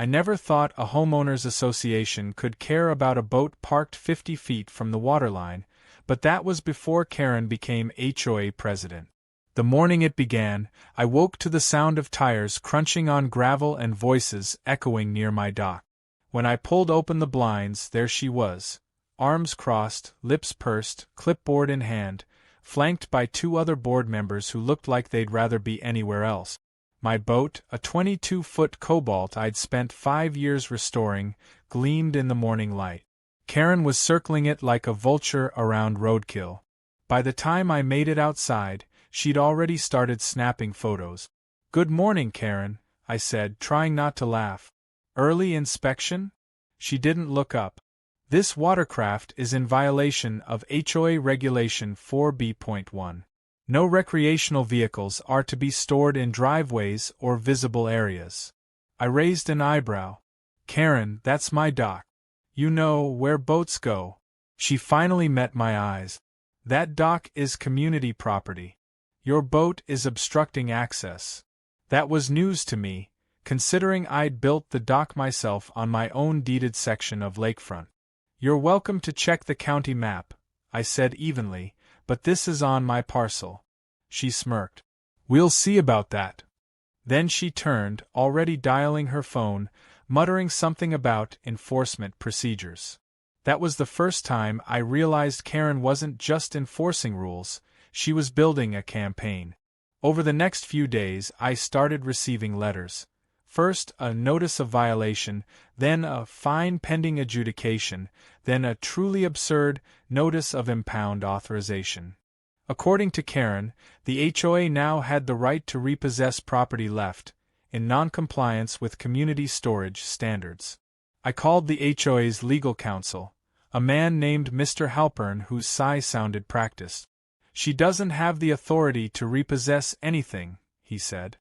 I never thought a homeowners association could care about a boat parked 50 feet from the waterline, but that was before Karen became HOA president. The morning it began, I woke to the sound of tires crunching on gravel and voices echoing near my dock. When I pulled open the blinds, there she was, arms crossed, lips pursed, clipboard in hand, flanked by 2 other board members who looked like they'd rather be anywhere else. My boat, a 22-foot Cobalt I'd spent 5 years restoring, gleamed in the morning light. Karen was circling it like a vulture around roadkill. By the time I made it outside, she'd already started snapping photos. "Good morning, Karen," I said, trying not to laugh. "Early inspection?" She didn't look up. "This watercraft is in violation of HOA Regulation 4B.1. No recreational vehicles are to be stored in driveways or visible areas." I raised an eyebrow. "Karen, that's my dock. You know where boats go." She finally met my eyes. "That dock is community property. Your boat is obstructing access." That was news to me, considering I'd built the dock myself on my own deeded section of lakefront. "You're welcome to check the county map," I said evenly, "but this is on my parcel." She smirked. "We'll see about that." Then she turned, already dialing her phone, muttering something about enforcement procedures. That was the first time I realized Karen wasn't just enforcing rules, she was building a campaign. Over the next few days I started receiving letters. First a notice of violation, then a fine pending adjudication, then a truly absurd notice of impound authorization. According to Karen, the HOA now had the right to repossess property left in noncompliance with community storage standards. I called the HOA's legal counsel, a man named Mr. Halpern whose sigh sounded practiced. "She doesn't have the authority to repossess anything," he said.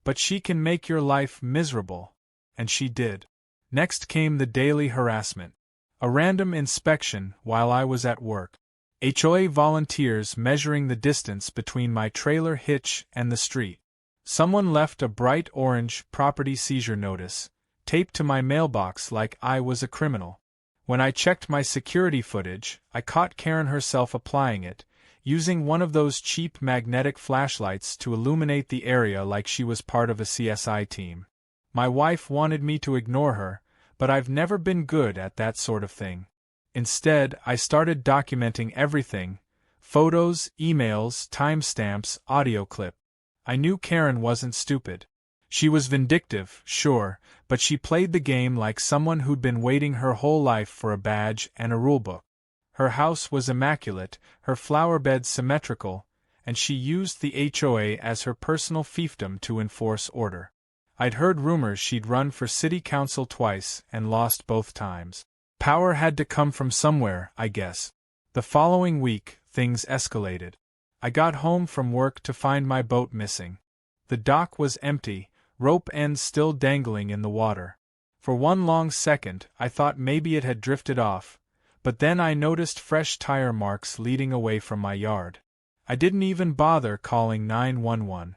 "But she can make your life miserable." And she did. Next came the daily harassment. A random inspection while I was at work. HOA volunteers measuring the distance between my trailer hitch and the street. Someone left a bright orange property seizure notice, taped to my mailbox like I was a criminal. When I checked my security footage, I caught Karen herself applying it, using one of those cheap magnetic flashlights to illuminate the area like she was part of a CSI team. My wife wanted me to ignore her, but I've never been good at that sort of thing. Instead, I started documenting everything: photos, emails, timestamps, audio clip. I knew Karen wasn't stupid. She was vindictive, sure, but she played the game like someone who'd been waiting her whole life for a badge and a rulebook. Her house was immaculate, her flower beds symmetrical, and she used the HOA as her personal fiefdom to enforce order. I'd heard rumors she'd run for city council twice and lost both times. Power had to come from somewhere, I guess. The following week, things escalated. I got home from work to find my boat missing. The dock was empty, rope ends still dangling in the water. For one long second, I thought maybe it had drifted off, but then I noticed fresh tire marks leading away from my yard. I didn't even bother calling 911.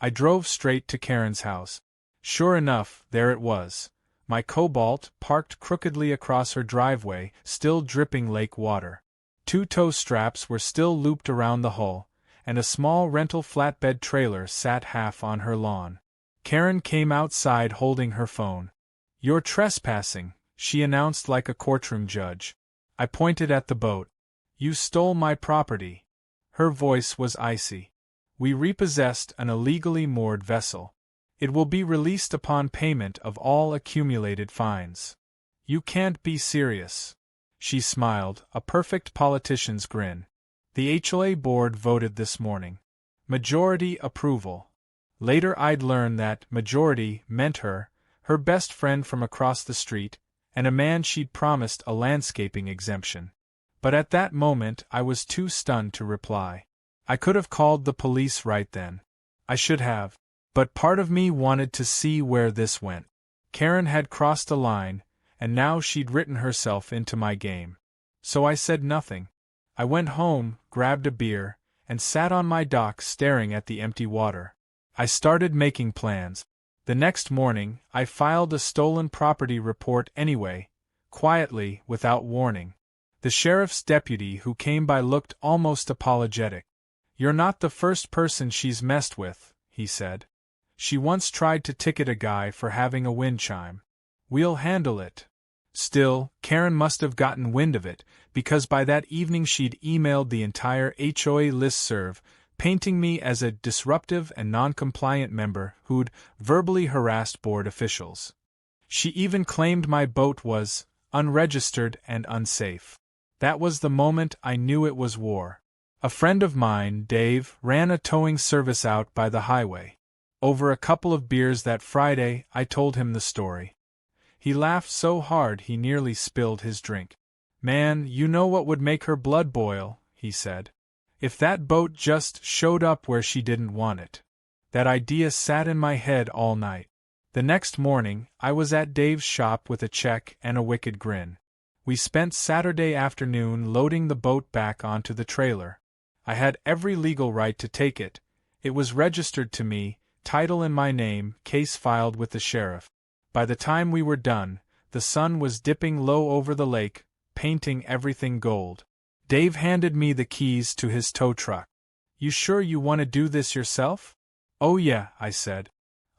I drove straight to Karen's house. Sure enough, there it was. My Cobalt, parked crookedly across her driveway, still dripping lake water. 2 tow straps were still looped around the hull, and a small rental flatbed trailer sat half on her lawn. Karen came outside holding her phone. "You're trespassing," she announced like a courtroom judge. I pointed at the boat. "You stole my property." Her voice was icy. "We repossessed an illegally moored vessel. It will be released upon payment of all accumulated fines." "You can't be serious." She smiled, a perfect politician's grin. "The HOA board voted this morning. Majority approval." Later I'd learn that majority meant her best friend from across the street, and a man she'd promised a landscaping exemption. But at that moment I was too stunned to reply. I could have called the police right then. I should have. But part of me wanted to see where this went. Karen had crossed a line, and now she'd written herself into my game. So I said nothing. I went home, grabbed a beer, and sat on my dock staring at the empty water. I started making plans. The next morning, I filed a stolen property report anyway, quietly, without warning. The sheriff's deputy who came by looked almost apologetic. "You're not the first person she's messed with," he said. "She once tried to ticket a guy for having a wind chime. We'll handle it." Still, Karen must have gotten wind of it, because by that evening she'd emailed the entire HOA listserv, painting me as a disruptive and non-compliant member who'd verbally harassed board officials. She even claimed my boat was unregistered and unsafe. That was the moment I knew it was war. A friend of mine, Dave, ran a towing service out by the highway. Over a couple of beers that Friday, I told him the story. He laughed so hard he nearly spilled his drink. "Man, you know what would make her blood boil," he said. "If that boat just showed up where she didn't want it." That idea sat in my head all night. The next morning, I was at Dave's shop with a check and a wicked grin. We spent Saturday afternoon loading the boat back onto the trailer. I had every legal right to take it. It was registered to me, title in my name, case filed with the sheriff. By the time we were done, the sun was dipping low over the lake, painting everything gold. Dave handed me the keys to his tow truck. "You sure you want to do this yourself?" "Oh yeah," I said.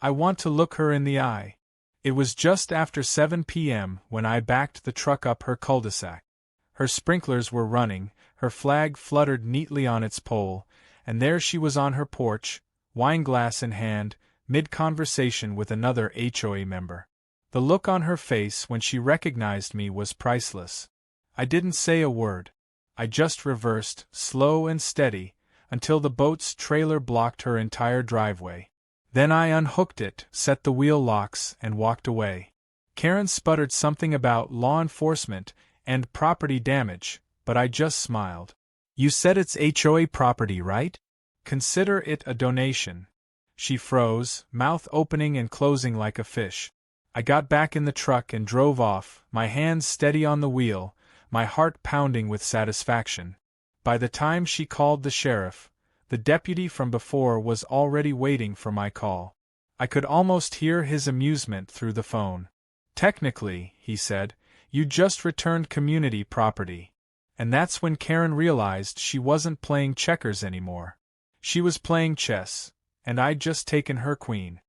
"I want to look her in the eye." It was just after 7 p.m. when I backed the truck up her cul-de-sac. Her sprinklers were running, her flag fluttered neatly on its pole, and there she was on her porch, wineglass in hand, mid-conversation with another HOA member. The look on her face when she recognized me was priceless. I didn't say a word. I just reversed, slow and steady, until the boat's trailer blocked her entire driveway. Then I unhooked it, set the wheel locks, and walked away. Karen sputtered something about law enforcement and property damage, but I just smiled. "You said it's HOA property, right? Consider it a donation." She froze, mouth opening and closing like a fish. I got back in the truck and drove off, my hands steady on the wheel, my heart pounding with satisfaction. By the time she called the sheriff, the deputy from before was already waiting for my call. I could almost hear his amusement through the phone. "Technically," he said, "you just returned community property." And that's when Karen realized she wasn't playing checkers anymore. She was playing chess, and I'd just taken her queen.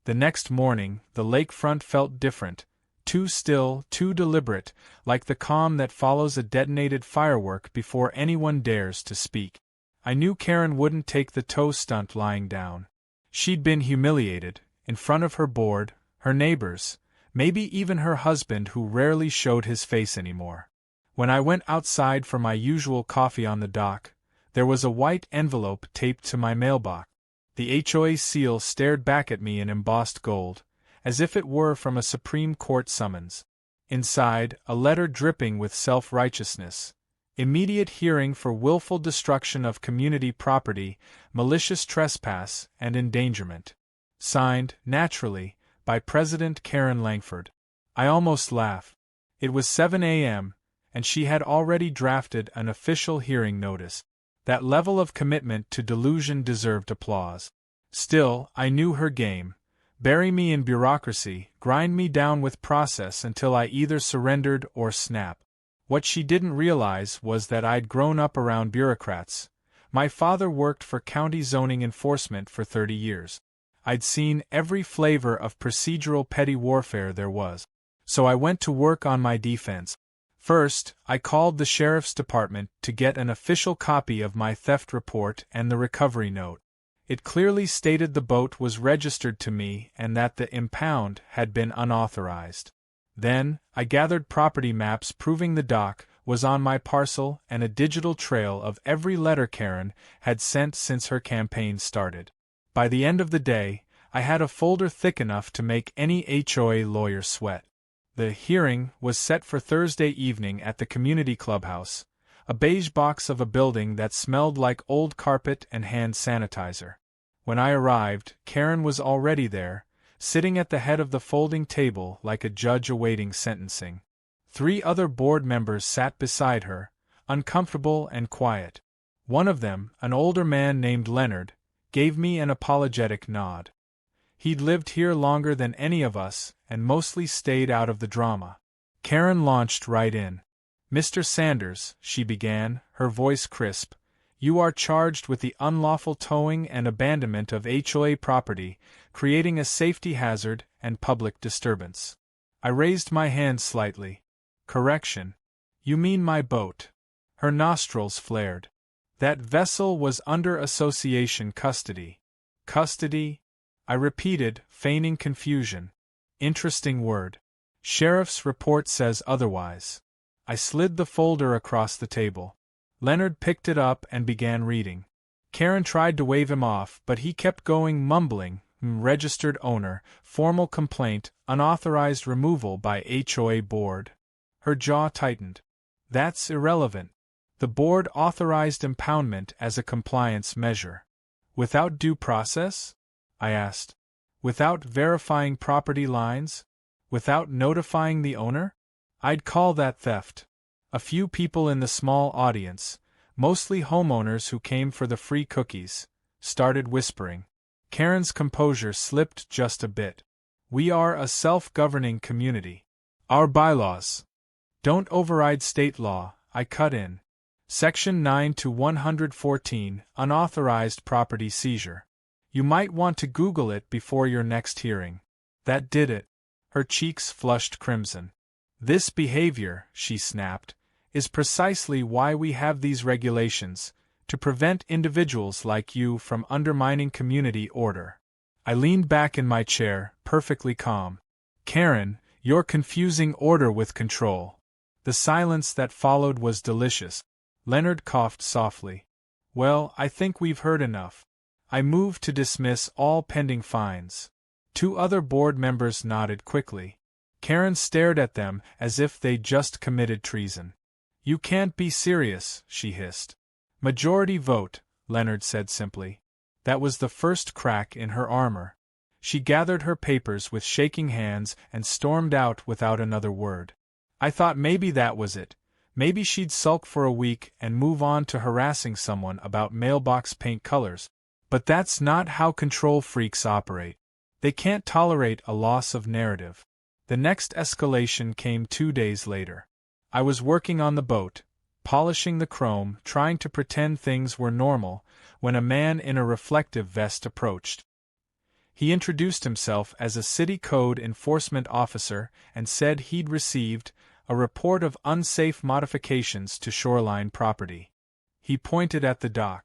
The next morning, the lakefront felt different, too still, too deliberate, like the calm that follows a detonated firework before anyone dares to speak. I knew Karen wouldn't take the tow stunt lying down. She'd been humiliated, in front of her board, her neighbors, maybe even her husband who rarely showed his face anymore. When I went outside for my usual coffee on the dock, there was a white envelope taped to my mailbox. The HOA seal stared back at me in embossed gold, as if it were from a Supreme Court summons. Inside, a letter dripping with self-righteousness. Immediate hearing for willful destruction of community property, malicious trespass, and endangerment. Signed, naturally, by President Karen Langford. I almost laughed. It was 7 a.m., and she had already drafted an official hearing notice. That level of commitment to delusion deserved applause. Still, I knew her game. Bury me in bureaucracy, grind me down with process until I either surrendered or snapped. What she didn't realize was that I'd grown up around bureaucrats. My father worked for county zoning enforcement for 30 years. I'd seen every flavor of procedural petty warfare there was. So I went to work on my defense. First, I called the sheriff's department to get an official copy of my theft report and the recovery note. It clearly stated the boat was registered to me and that the impound had been unauthorized. Then, I gathered property maps proving the dock was on my parcel and a digital trail of every letter Karen had sent since her campaign started. By the end of the day, I had a folder thick enough to make any HOA lawyer sweat. The hearing was set for Thursday evening at the community clubhouse, a beige box of a building that smelled like old carpet and hand sanitizer. When I arrived, Karen was already there, sitting at the head of the folding table like a judge awaiting sentencing. 3 other board members sat beside her, uncomfortable and quiet. One of them, an older man named Leonard, gave me an apologetic nod. He'd lived here longer than any of us, and mostly stayed out of the drama. Karen launched right in. "Mr. Sanders," she began, her voice crisp, "you are charged with the unlawful towing and abandonment of HOA property, creating a safety hazard and public disturbance." I raised my hand slightly. "Correction. You mean my boat." Her nostrils flared. "That vessel was under association custody." "Custody?" I repeated, feigning confusion. "Interesting word. Sheriff's report says otherwise." I slid the folder across the table. Leonard picked it up and began reading. Karen tried to wave him off, but he kept going, mumbling, "Registered owner, formal complaint, unauthorized removal by HOA board." Her jaw tightened. "That's irrelevant. The board authorized impoundment as a compliance measure." "Without due process?" I asked. "Without verifying property lines? Without notifying the owner?" "I'd call that theft." A few people in the small audience, mostly homeowners who came for the free cookies, started whispering. Karen's composure slipped just a bit. "We are a self-governing community. Our bylaws don't override state law," I cut in. "Section 9 to 114, unauthorized property seizure. You might want to Google it before your next hearing." That did it. Her cheeks flushed crimson. "This behavior," she snapped, "is precisely why we have these regulations, to prevent individuals like you from undermining community order." I leaned back in my chair, perfectly calm. "Karen, you're confusing order with control." The silence that followed was delicious. Leonard coughed softly. "Well, I think we've heard enough." I moved to dismiss all pending fines. 2 other board members nodded quickly. Karen stared at them as if they'd just committed treason. "You can't be serious," she hissed. "Majority vote," Leonard said simply. That was the first crack in her armor. She gathered her papers with shaking hands and stormed out without another word. I thought maybe that was it. Maybe she'd sulk for a week and move on to harassing someone about mailbox paint colors. But that's not how control freaks operate. They can't tolerate a loss of narrative. The next escalation came 2 days later. I was working on the boat, polishing the chrome, trying to pretend things were normal, when a man in a reflective vest approached. He introduced himself as a city code enforcement officer and said he'd received a report of unsafe modifications to shoreline property. He pointed at the dock.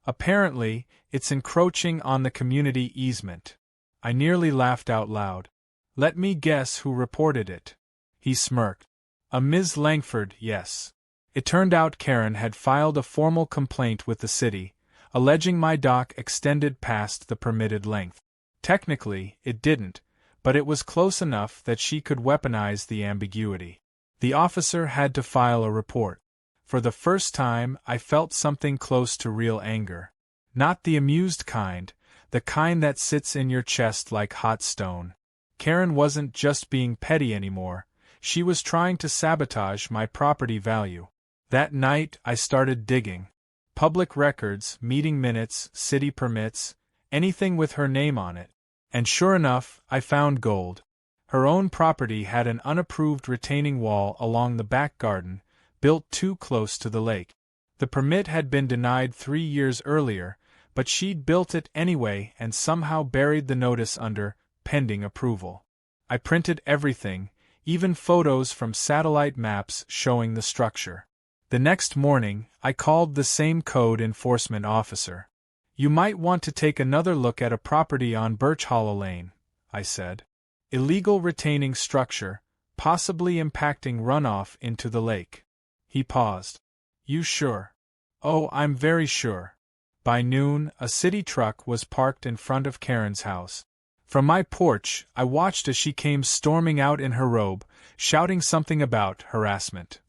"Apparently, it's encroaching on the community easement." I nearly laughed out loud. "Let me guess who reported it." He smirked. "A Ms. Langford, yes." It turned out Karen had filed a formal complaint with the city, alleging my dock extended past the permitted length. Technically, it didn't, but it was close enough that she could weaponize the ambiguity. The officer had to file a report. For the first time, I felt something close to real anger. Not the amused kind, the kind that sits in your chest like hot stone. Karen wasn't just being petty anymore, she was trying to sabotage my property value. That night, I started digging. Public records, meeting minutes, city permits, anything with her name on it. And sure enough, I found gold. Her own property had an unapproved retaining wall along the back garden, built too close to the lake. The permit had been denied 3 years earlier, but she'd built it anyway and somehow buried the notice under pending approval. I printed everything, even photos from satellite maps showing the structure. The next morning, I called the same code enforcement officer. "You might want to take another look at a property on Birch Hollow Lane," I said. "Illegal retaining structure, possibly impacting runoff into the lake." He paused. "You sure?" "Oh, I'm very sure." By noon, a city truck was parked in front of Karen's house. From my porch, I watched as she came storming out in her robe, shouting something about harassment.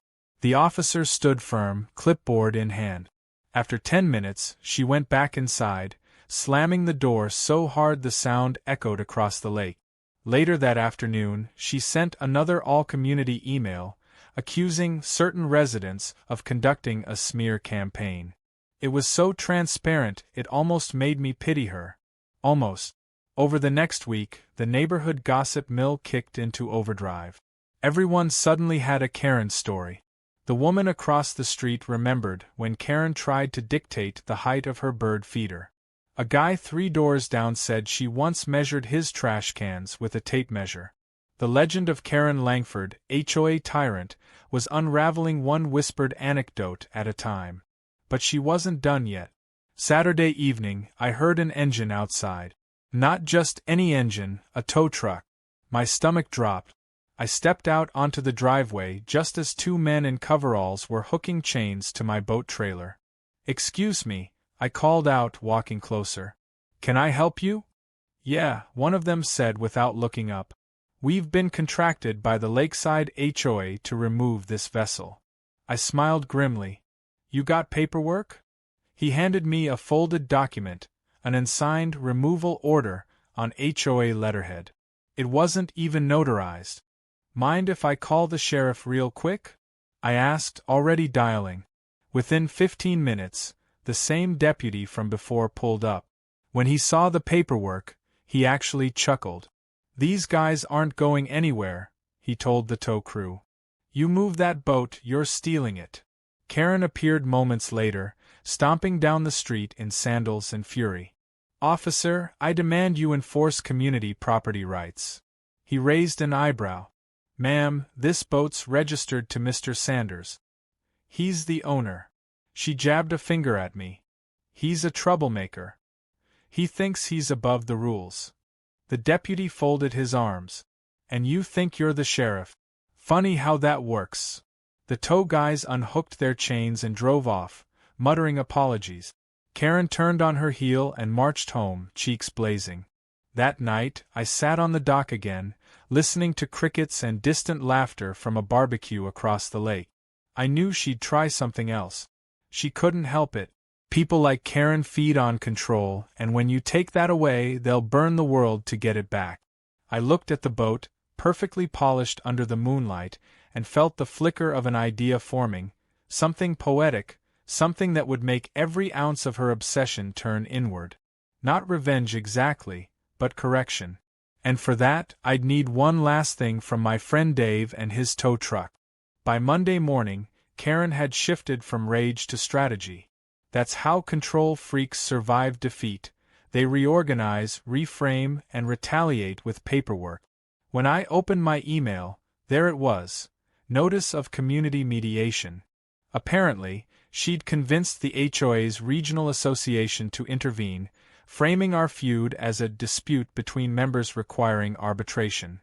The officer stood firm, clipboard in hand. After 10 minutes, she went back inside, slamming the door so hard the sound echoed across the lake. Later that afternoon, she sent another all-community email, accusing certain residents of conducting a smear campaign. It was so transparent it almost made me pity her. Almost. Over the next week, the neighborhood gossip mill kicked into overdrive. Everyone suddenly had a Karen story. The woman across the street remembered when Karen tried to dictate the height of her bird feeder. A guy 3 doors down said she once measured his trash cans with a tape measure. The legend of Karen Langford, HOA tyrant, was unraveling one whispered anecdote at a time. But she wasn't done yet. Saturday evening, I heard an engine outside. Not just any engine, a tow truck. My stomach dropped. I stepped out onto the driveway just as 2 men in coveralls were hooking chains to my boat trailer. "Excuse me," I called out, walking closer. "Can I help you?" "Yeah," one of them said without looking up. "We've been contracted by the Lakeside HOA to remove this vessel." I smiled grimly. "You got paperwork?" He handed me a folded document, an unsigned removal order on HOA letterhead. It wasn't even notarized. "Mind if I call the sheriff real quick?" I asked, already dialing. Within 15 minutes, the same deputy from before pulled up. When he saw the paperwork, he actually chuckled. "These guys aren't going anywhere," he told the tow crew. "You move that boat, you're stealing it." Karen appeared moments later, stomping down the street in sandals and fury. "Officer, I demand you enforce community property rights." He raised an eyebrow. "Ma'am, this boat's registered to Mr. Sanders. He's the owner." She jabbed a finger at me. "He's a troublemaker. He thinks he's above the rules." The deputy folded his arms. "And you think you're the sheriff? Funny how that works." The tow guys unhooked their chains and drove off, muttering apologies. Karen turned on her heel and marched home, cheeks blazing. That night, I sat on the dock again, listening to crickets and distant laughter from a barbecue across the lake. I knew she'd try something else. She couldn't help it. People like Karen feed on control, and when you take that away, they'll burn the world to get it back. I looked at the boat, perfectly polished under the moonlight, and felt the flicker of an idea forming, something poetic, something that would make every ounce of her obsession turn inward. Not revenge exactly, but correction. And for that, I'd need one last thing from my friend Dave and his tow truck. By Monday morning, Karen had shifted from rage to strategy. That's how control freaks survive defeat. They reorganize, reframe, and retaliate with paperwork. When I opened my email, there it was. Notice of community mediation. Apparently, she'd convinced the HOA's regional association to intervene, framing our feud as a dispute between members requiring arbitration.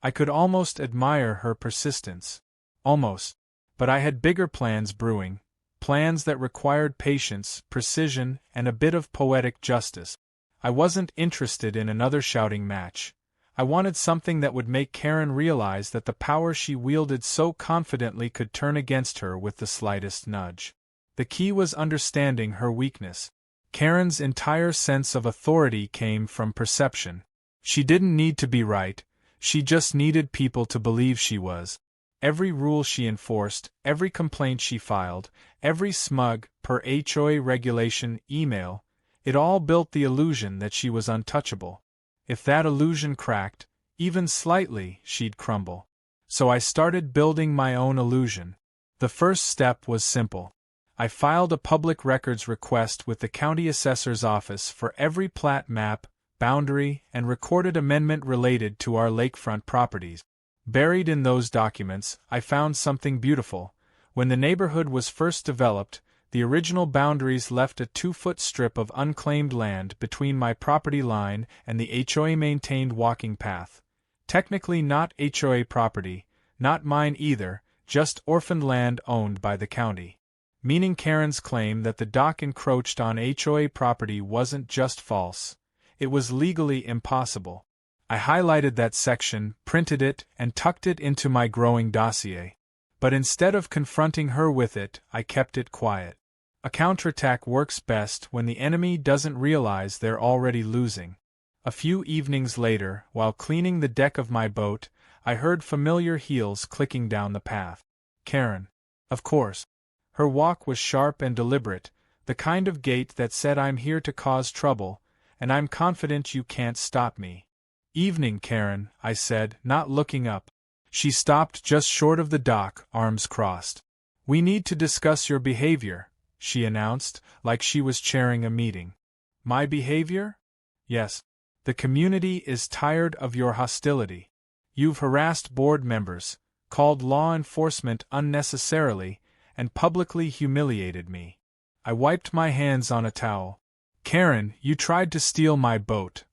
I could almost admire her persistence. Almost. But I had bigger plans brewing. Plans that required patience, precision, and a bit of poetic justice. I wasn't interested in another shouting match. I wanted something that would make Karen realize that the power she wielded so confidently could turn against her with the slightest nudge. The key was understanding her weakness. Karen's entire sense of authority came from perception. She didn't need to be right, she just needed people to believe she was. Every rule she enforced, every complaint she filed, every smug, per HOA regulation, email, it all built the illusion that she was untouchable. If that illusion cracked, even slightly, she'd crumble. So I started building my own illusion. The first step was simple. I filed a public records request with the county assessor's office for every plat map, boundary, and recorded amendment related to our lakefront properties. Buried in those documents, I found something beautiful. When the neighborhood was first developed, the original boundaries left a 2-foot strip of unclaimed land between my property line and the HOA-maintained walking path. Technically not HOA property, not mine either, just orphaned land owned by the county. Meaning Karen's claim that the dock encroached on HOA property wasn't just false, it was legally impossible. I highlighted that section, printed it, and tucked it into my growing dossier. But instead of confronting her with it, I kept it quiet. A counterattack works best when the enemy doesn't realize they're already losing. A few evenings later, while cleaning the deck of my boat, I heard familiar heels clicking down the path. Karen. Of course. Her walk was sharp and deliberate, the kind of gait that said I'm here to cause trouble, and I'm confident you can't stop me. Evening, Karen, I said, not looking up. She stopped just short of the dock, arms crossed. We need to discuss your behavior, she announced, like she was chairing a meeting. My behavior? Yes. The community is tired of your hostility. You've harassed board members, called law enforcement unnecessarily, and publicly humiliated me. I wiped my hands on a towel. Karen, you tried to steal my boat.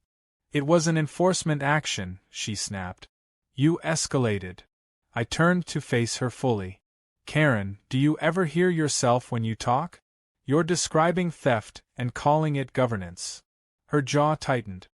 It was an enforcement action, she snapped. You escalated. I turned to face her fully. Karen, do you ever hear yourself when you talk? You're describing theft and calling it governance. Her jaw tightened.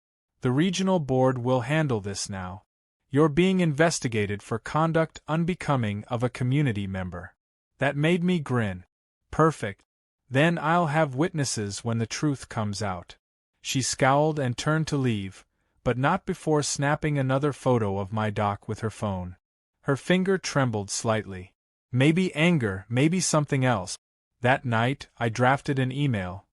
The regional board will handle this now. You're being investigated for conduct unbecoming of a community member. That made me grin. Perfect. Then I'll have witnesses when the truth comes out. She scowled and turned to leave, but not before snapping another photo of my dock with her phone. Her finger trembled slightly. Maybe anger, maybe something else. That night, I drafted an email.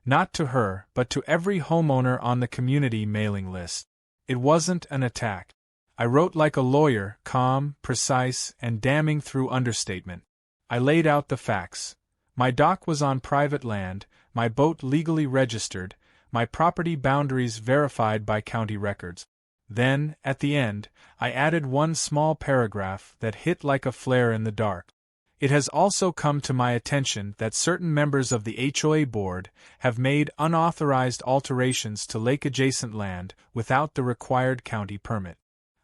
Not to her, but to every homeowner on the community mailing list. It wasn't an attack. I wrote like a lawyer, calm, precise, and damning through understatement. I laid out the facts. My dock was on private land, my boat legally registered, my property boundaries verified by county records. Then, at the end, I added one small paragraph that hit like a flare in the dark. It has also come to my attention that certain members of the HOA board have made unauthorized alterations to lake-adjacent land without the required county permit.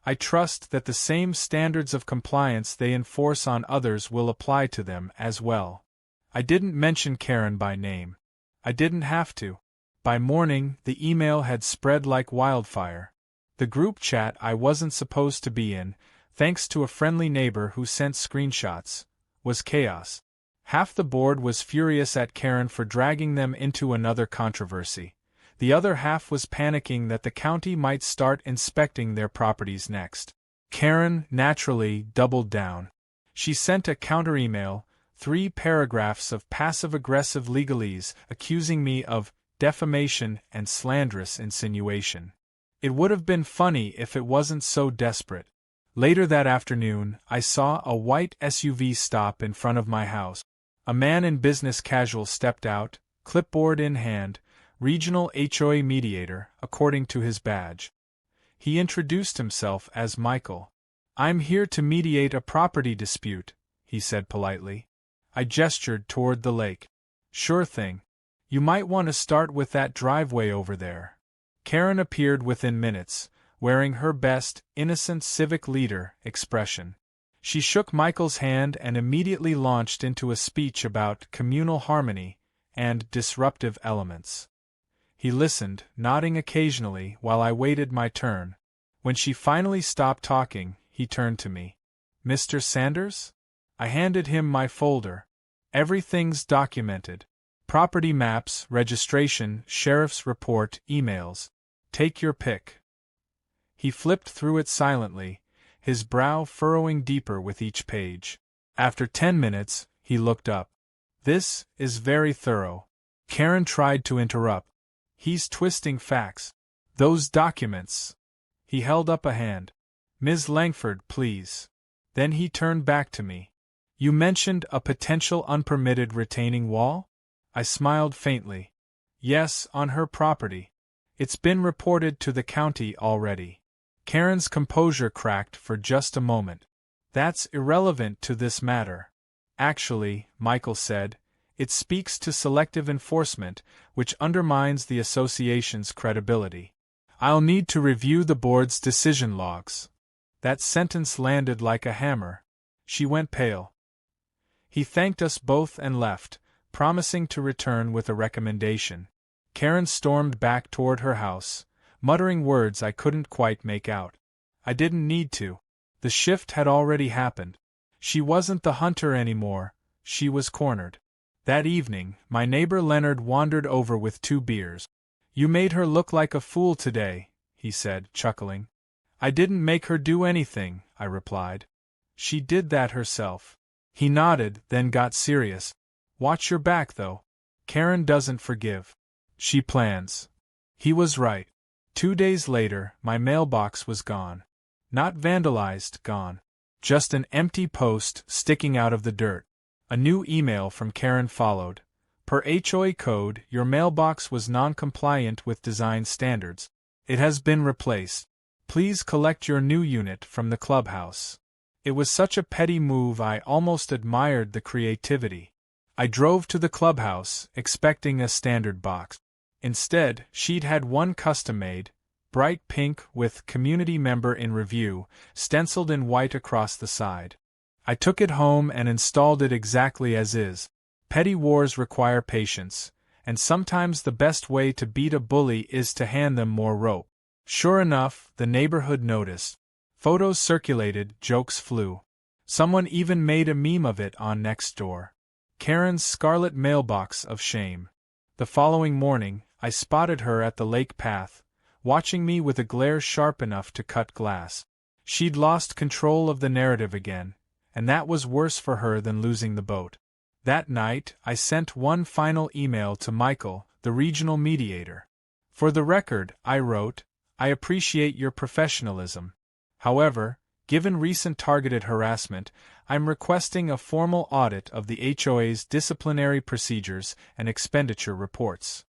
I trust that the same standards of compliance they enforce on others will apply to them as well. I didn't mention Karen by name. I didn't have to. By morning, the email had spread like wildfire. The group chat I wasn't supposed to be in, thanks to a friendly neighbor who sent screenshots, was chaos. Half the board was furious at Karen for dragging them into another controversy. The other half was panicking that the county might start inspecting their properties next. Karen, naturally, doubled down. She sent a counter-email, 3 paragraphs of passive-aggressive legalese accusing me of defamation and slanderous insinuation. It would have been funny if it wasn't so desperate. Later that afternoon, I saw a white SUV stop in front of my house. A man in business casual stepped out, clipboard in hand, regional HOA mediator, according to his badge. He introduced himself as Michael. I'm here to mediate a property dispute, he said politely. I gestured toward the lake. Sure thing. You might want to start with that driveway over there. Karen appeared within minutes, wearing her best, innocent civic leader expression. She shook Michael's hand and immediately launched into a speech about communal harmony and disruptive elements. He listened, nodding occasionally while I waited my turn. When she finally stopped talking, he turned to me. Mr. Sanders? I handed him my folder. Everything's documented. Property maps, registration, sheriff's report, emails. Take your pick. He flipped through it silently, his brow furrowing deeper with each page. After 10 minutes, he looked up. This is very thorough. Karen tried to interrupt. He's twisting facts. Those documents. He held up a hand. Ms. Langford, please. Then he turned back to me. You mentioned a potential unpermitted retaining wall? I smiled faintly. Yes, on her property. It's been reported to the county already. Karen's composure cracked for just a moment. That's irrelevant to this matter. Actually, Michael said, it speaks to selective enforcement, which undermines the association's credibility. I'll need to review the board's decision logs. That sentence landed like a hammer. She went pale. He thanked us both and left, promising to return with a recommendation. Karen stormed back toward her house, muttering words I couldn't quite make out. I didn't need to. The shift had already happened. She wasn't the hunter anymore, she was cornered. That evening, my neighbor Leonard wandered over with 2 beers. You made her look like a fool today, he said, chuckling. I didn't make her do anything, I replied. She did that herself. He nodded, then got serious. Watch your back, though. Karen doesn't forgive. She plans. He was right. 2 days later, my mailbox was gone. Not vandalized, gone. Just an empty post sticking out of the dirt. A new email from Karen followed. Per HOA code, your mailbox was non-compliant with design standards. It has been replaced. Please collect your new unit from the clubhouse. It was such a petty move I almost admired the creativity. I drove to the clubhouse, expecting a standard box. Instead, she'd had one custom-made, bright pink with "Community Member in Review" stenciled in white across the side. I took it home and installed it exactly as is. Petty wars require patience, and sometimes the best way to beat a bully is to hand them more rope. Sure enough, the neighborhood noticed. Photos circulated, jokes flew. Someone even made a meme of it on Nextdoor. Karen's scarlet mailbox of shame. The following morning, I spotted her at the lake path, watching me with a glare sharp enough to cut glass. She'd lost control of the narrative again, and that was worse for her than losing the boat. That night, I sent one final email to Michael, the regional mediator. For the record, I wrote, I appreciate your professionalism. However, given recent targeted harassment, I'm requesting a formal audit of the HOA's disciplinary procedures and expenditure reports.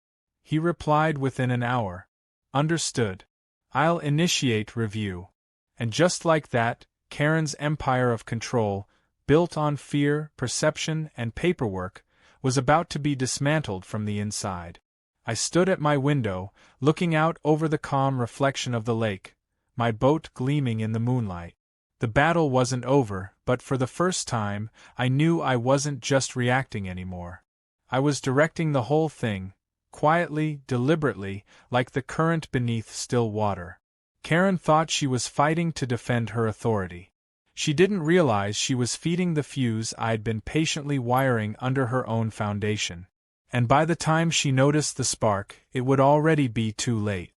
He replied within an hour. Understood. I'll initiate review. And just like that, Karen's empire of control, built on fear, perception, and paperwork, was about to be dismantled from the inside. I stood at my window, looking out over the calm reflection of the lake, my boat gleaming in the moonlight. The battle wasn't over, but for the first time, I knew I wasn't just reacting anymore. I was directing the whole thing, quietly, deliberately, like the current beneath still water. Karen thought she was fighting to defend her authority. She didn't realize she was feeding the fuse I'd been patiently wiring under her own foundation. And by the time she noticed the spark, it would already be too late.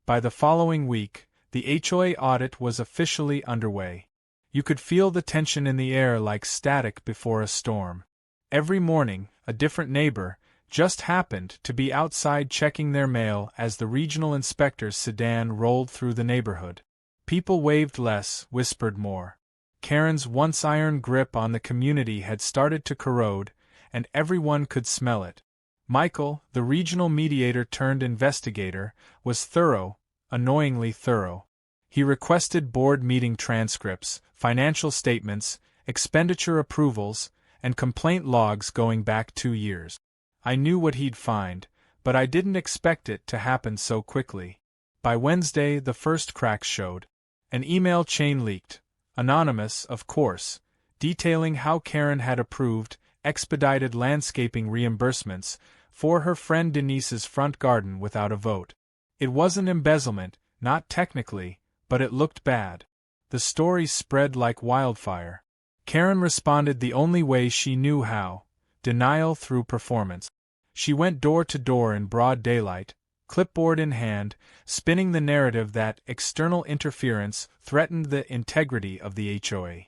By the following week, the HOA audit was officially underway. You could feel the tension in the air like static before a storm. Every morning, a different neighbor just happened to be outside checking their mail as the regional inspector's sedan rolled through the neighborhood. People waved less, whispered more. Karen's once iron grip on the community had started to corrode, and everyone could smell it. Michael, the regional mediator turned investigator, was thorough, annoyingly thorough. He requested board meeting transcripts, financial statements, expenditure approvals, and complaint logs going back 2 years. I knew what he'd find, but I didn't expect it to happen so quickly. By Wednesday, the first cracks showed. An email chain leaked, anonymous, of course, detailing how Karen had approved expedited landscaping reimbursements for her friend Denise's front garden without a vote. It wasn't embezzlement, not technically, but it looked bad. The story spread like wildfire. Karen responded the only way she knew how: denial through performance. She went door to door in broad daylight, clipboard in hand, spinning the narrative that external interference threatened the integrity of the HOA.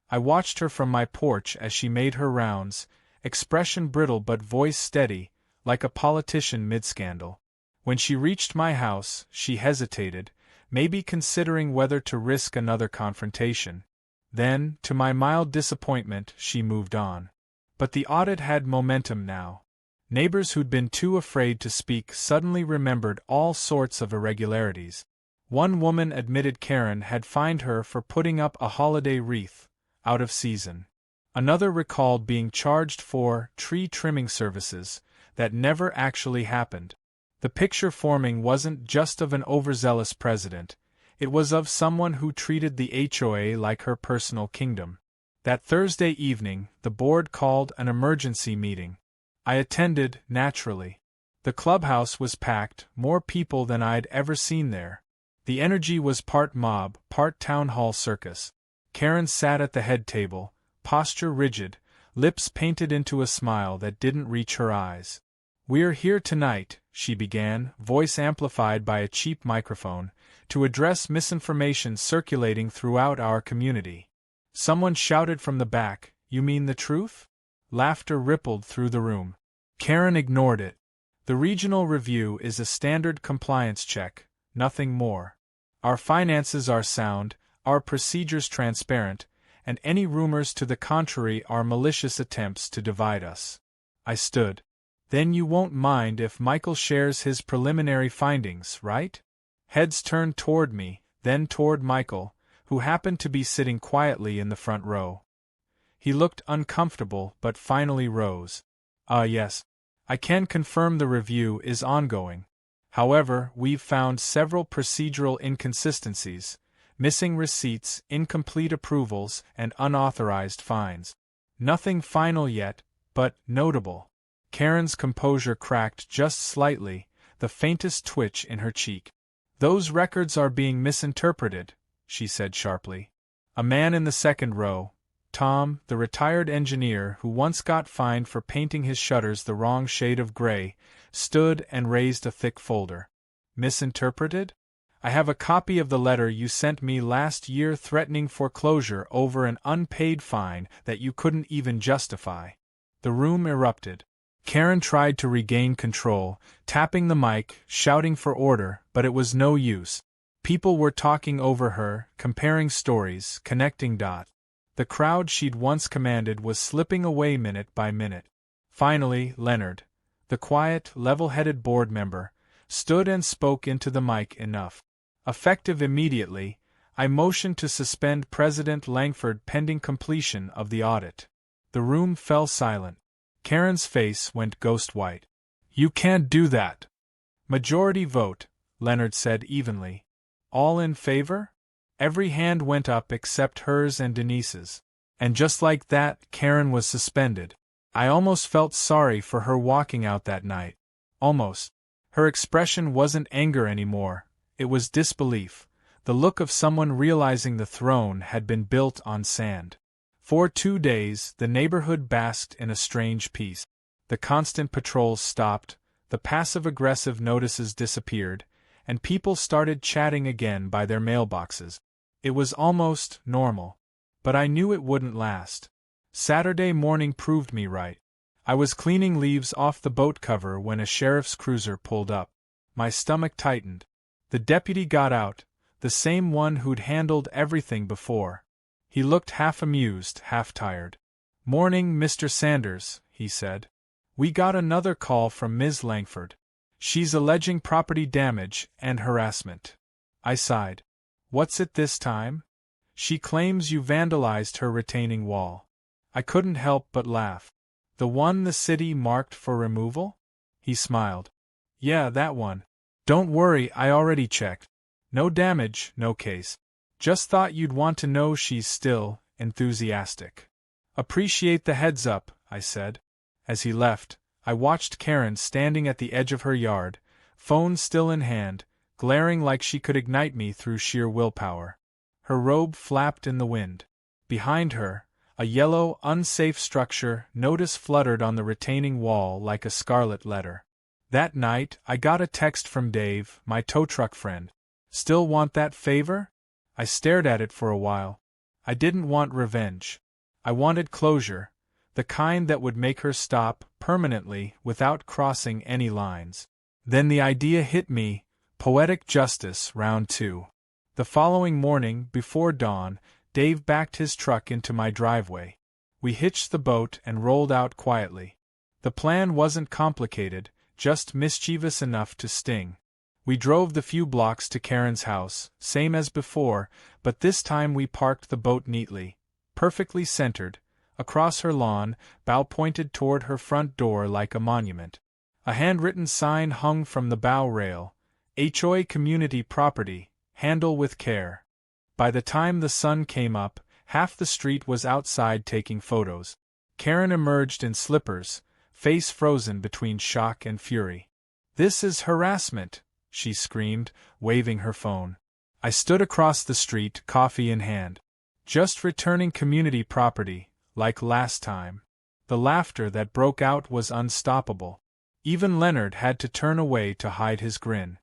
I watched her from my porch as she made her rounds, expression brittle but voice steady, like a politician mid-scandal. When she reached my house, she hesitated, maybe considering whether to risk another confrontation. Then, to my mild disappointment, she moved on. But the audit had momentum now. Neighbors who'd been too afraid to speak suddenly remembered all sorts of irregularities. One woman admitted Karen had fined her for putting up a holiday wreath, out of season. Another recalled being charged for tree trimming services that never actually happened. The picture forming wasn't just of an overzealous president, it was of someone who treated the HOA like her personal kingdom. That Thursday evening, the board called an emergency meeting. I attended, naturally. The clubhouse was packed, more people than I'd ever seen there. The energy was part mob, part town hall circus. Karen sat at the head table, posture rigid, lips painted into a smile that didn't reach her eyes. "We're here tonight," she began, voice amplified by a cheap microphone, "to address misinformation circulating throughout our community." Someone shouted from the back, "You mean the truth?" Laughter rippled through the room. Karen ignored it. The regional review is a standard compliance check, nothing more. Our finances are sound, our procedures transparent, and any rumors to the contrary are malicious attempts to divide us. I stood. Then you won't mind if Michael shares his preliminary findings, right? Heads turned toward me, then toward Michael, who happened to be sitting quietly in the front row. He looked uncomfortable but finally rose. Yes. I can confirm the review is ongoing. However, we've found several procedural inconsistencies, missing receipts, incomplete approvals, and unauthorized fines. Nothing final yet, but notable. Karen's composure cracked just slightly, the faintest twitch in her cheek. Those records are being misinterpreted, she said sharply. A man in the second row, Tom, the retired engineer who once got fined for painting his shutters the wrong shade of gray, stood and raised a thick folder. Misinterpreted? I have a copy of the letter you sent me last year threatening foreclosure over an unpaid fine that you couldn't even justify. The room erupted. Karen tried to regain control, tapping the mic, shouting for order, but it was no use. People were talking over her, comparing stories, connecting dots. The crowd she'd once commanded was slipping away minute by minute. Finally, Leonard, the quiet, level-headed board member, stood and spoke into the mic enough. Effective immediately, I motioned to suspend President Langford pending completion of the audit. The room fell silent. Karen's face went ghost-white. You can't do that. Majority vote, Leonard said evenly. All in favor? Every hand went up except hers and Denise's. And just like that, Karen was suspended. I almost felt sorry for her walking out that night. Almost. Her expression wasn't anger anymore, it was disbelief, the look of someone realizing the throne had been built on sand. For 2 days, the neighborhood basked in a strange peace. The constant patrols stopped, the passive-aggressive notices disappeared, and people started chatting again by their mailboxes. It was almost normal. But I knew it wouldn't last. Saturday morning proved me right. I was cleaning leaves off the boat cover when a sheriff's cruiser pulled up. My stomach tightened. The deputy got out, the same one who'd handled everything before. He looked half amused, half tired. "Morning, Mr. Sanders," he said. "We got another call from Ms. Langford. She's alleging property damage and harassment." I sighed. "What's it this time?" "She claims you vandalized her retaining wall." I couldn't help but laugh. "The one the city marked for removal?" He smiled. "Yeah, that one. Don't worry, I already checked. No damage, no case. Just thought you'd want to know she's still enthusiastic." "Appreciate the heads up," I said. As he left, I watched Karen standing at the edge of her yard, phone still in hand, glaring like she could ignite me through sheer willpower. Her robe flapped in the wind. Behind her, a yellow, unsafe structure notice fluttered on the retaining wall like a scarlet letter. That night, I got a text from Dave, my tow truck friend. "Still want that favor?" I stared at it for a while. I didn't want revenge. I wanted closure, the kind that would make her stop permanently without crossing any lines. Then the idea hit me, poetic justice, round 2. The following morning, before dawn, Dave backed his truck into my driveway. We hitched the boat and rolled out quietly. The plan wasn't complicated, just mischievous enough to sting. We drove the few blocks to Karen's house, same as before, but this time we parked the boat neatly, perfectly centered, across her lawn, bow pointed toward her front door like a monument. A handwritten sign hung from the bow rail, "HOA Community Property, handle with care." By the time the sun came up, half the street was outside taking photos. Karen emerged in slippers, face frozen between shock and fury. "This is harassment," she screamed, waving her phone. I stood across the street, coffee in hand. "Just returning community property, like last time." The laughter that broke out was unstoppable. Even Leonard had to turn away to hide his grin.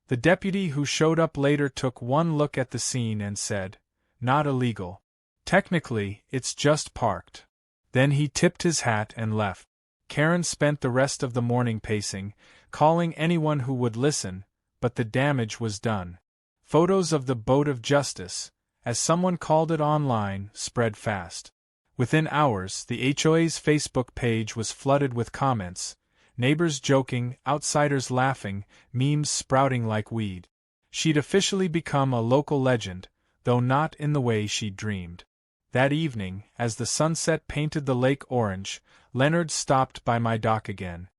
The deputy who showed up later took one look at the scene and said, "Not illegal. Technically, it's just parked." Then he tipped his hat and left. Karen spent the rest of the morning pacing, calling anyone who would listen, but the damage was done. Photos of the boat of justice, as someone called it online, spread fast. Within hours, the HOA's Facebook page was flooded with comments, neighbors joking, outsiders laughing, memes sprouting like weed. She'd officially become a local legend, though not in the way she'd dreamed. That evening, as the sunset painted the lake orange, Leonard stopped by my dock again.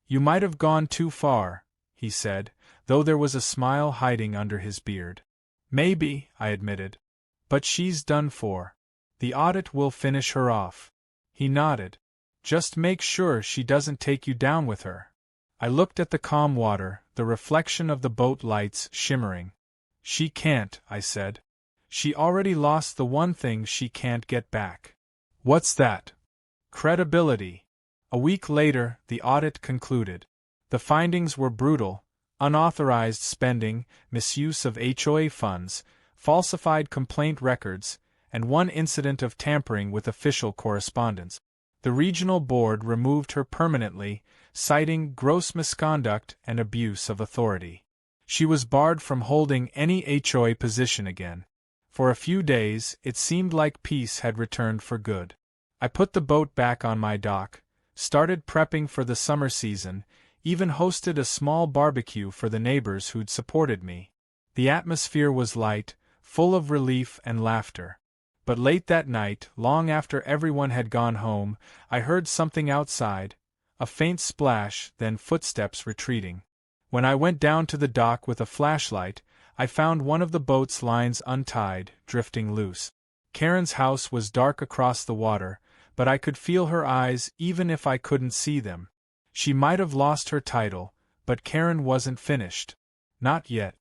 "You might have gone too far," he said, though there was a smile hiding under his beard. "Maybe," I admitted. "But she's done for. The audit will finish her off." He nodded. "Just make sure she doesn't take you down with her." I looked at the calm water, the reflection of the boat lights shimmering. "She can't," I said. "She already lost the one thing she can't get back." "What's that?" "Credibility." A week later, the audit concluded. The findings were brutal: unauthorized spending, misuse of HOA funds, falsified complaint records, and one incident of tampering with official correspondence. The regional board removed her permanently, citing gross misconduct and abuse of authority. She was barred from holding any HOA position again. For a few days, it seemed like peace had returned for good. I put the boat back on my dock, started prepping for the summer season, even hosted a small barbecue for the neighbors who'd supported me. The atmosphere was light, full of relief and laughter. But late that night, long after everyone had gone home, I heard something outside, a faint splash, then footsteps retreating. When I went down to the dock with a flashlight, I found one of the boat's lines untied, drifting loose. Karen's house was dark across the water, but I could feel her eyes even if I couldn't see them. She might have lost her title, but Karen wasn't finished. Not yet.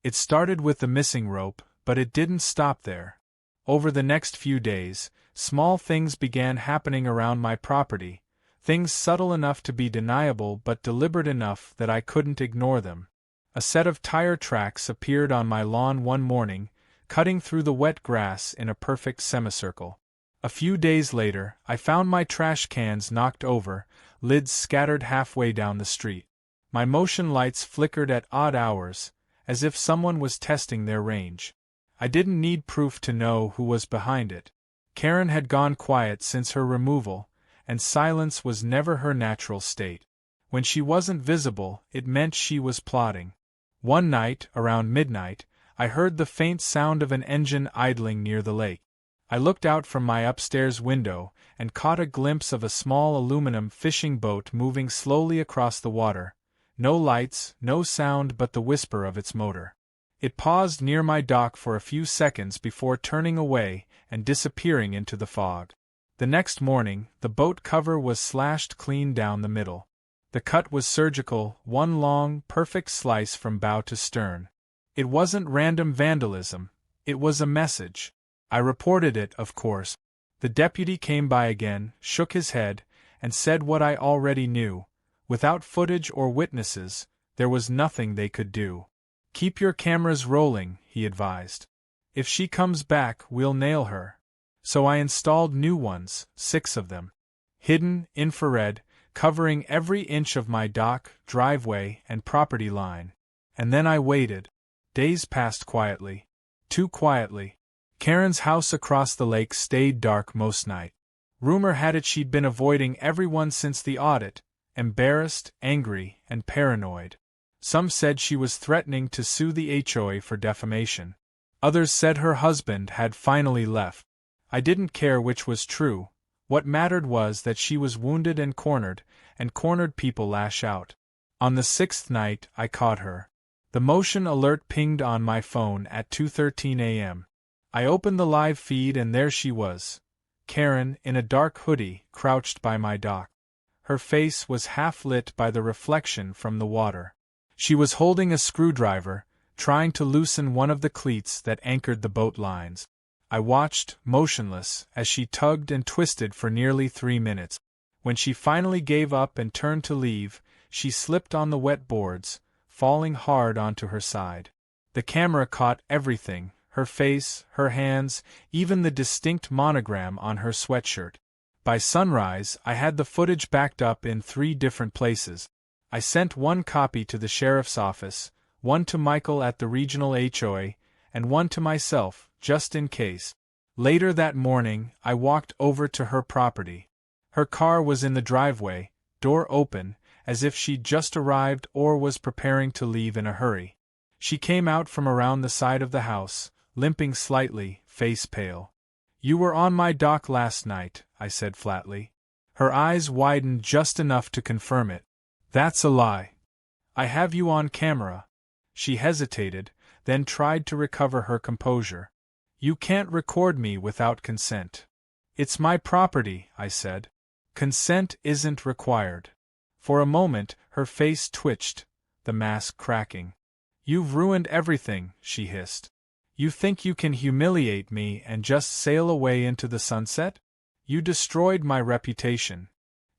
It started with the missing rope, but it didn't stop there. Over the next few days, small things began happening around my property, things subtle enough to be deniable but deliberate enough that I couldn't ignore them. A set of tire tracks appeared on my lawn one morning, cutting through the wet grass in a perfect semicircle. A few days later, I found my trash cans knocked over, lids scattered halfway down the street. My motion lights flickered at odd hours, as if someone was testing their range. I didn't need proof to know who was behind it. Karen had gone quiet since her removal, and silence was never her natural state. When she wasn't visible, it meant she was plotting. One night, around midnight, I heard the faint sound of an engine idling near the lake. I looked out from my upstairs window and caught a glimpse of a small aluminum fishing boat moving slowly across the water. No lights, no sound but the whisper of its motor. It paused near my dock for a few seconds before turning away and disappearing into the fog. The next morning, the boat cover was slashed clean down the middle. The cut was surgical, one long, perfect slice from bow to stern. It wasn't random vandalism, it was a message. I reported it, of course. The deputy came by again, shook his head, and said what I already knew. Without footage or witnesses, there was nothing they could do. "Keep your cameras rolling," he advised. "If she comes back, we'll nail her." So I installed new ones, 6 of them. Hidden, infrared, covering every inch of my dock, driveway, and property line. And then I waited. Days passed quietly. Too quietly. Karen's house across the lake stayed dark most night. Rumor had it she'd been avoiding everyone since the audit, embarrassed, angry, and paranoid. Some said she was threatening to sue the HOA for defamation. Others said her husband had finally left. I didn't care which was true. What mattered was that she was wounded and cornered people lash out. On the 6th night, I caught her. The motion alert pinged on my phone at 2:13 a.m. I opened the live feed and there she was. Karen, in a dark hoodie, crouched by my dock. Her face was half lit by the reflection from the water. She was holding a screwdriver, trying to loosen one of the cleats that anchored the boat lines. I watched, motionless, as she tugged and twisted for nearly 3 minutes. When she finally gave up and turned to leave, she slipped on the wet boards, falling hard onto her side. The camera caught everything, her face, her hands, even the distinct monogram on her sweatshirt. By sunrise, I had the footage backed up in 3 different places. I sent one copy to the sheriff's office, one to Michael at the regional HOA, and one to myself, just in case. Later that morning, I walked over to her property. Her car was in the driveway, door open, as if she'd just arrived or was preparing to leave in a hurry. She came out from around the side of the house, limping slightly, face pale. "You were on my dock last night," I said flatly. Her eyes widened just enough to confirm it. "That's a lie. I have you on camera." She hesitated, then tried to recover her composure. "You can't record me without consent." "It's my property," I said. "Consent isn't required." For a moment, her face twitched, the mask cracking. "You've ruined everything," she hissed. "You think you can humiliate me and just sail away into the sunset? You destroyed my reputation."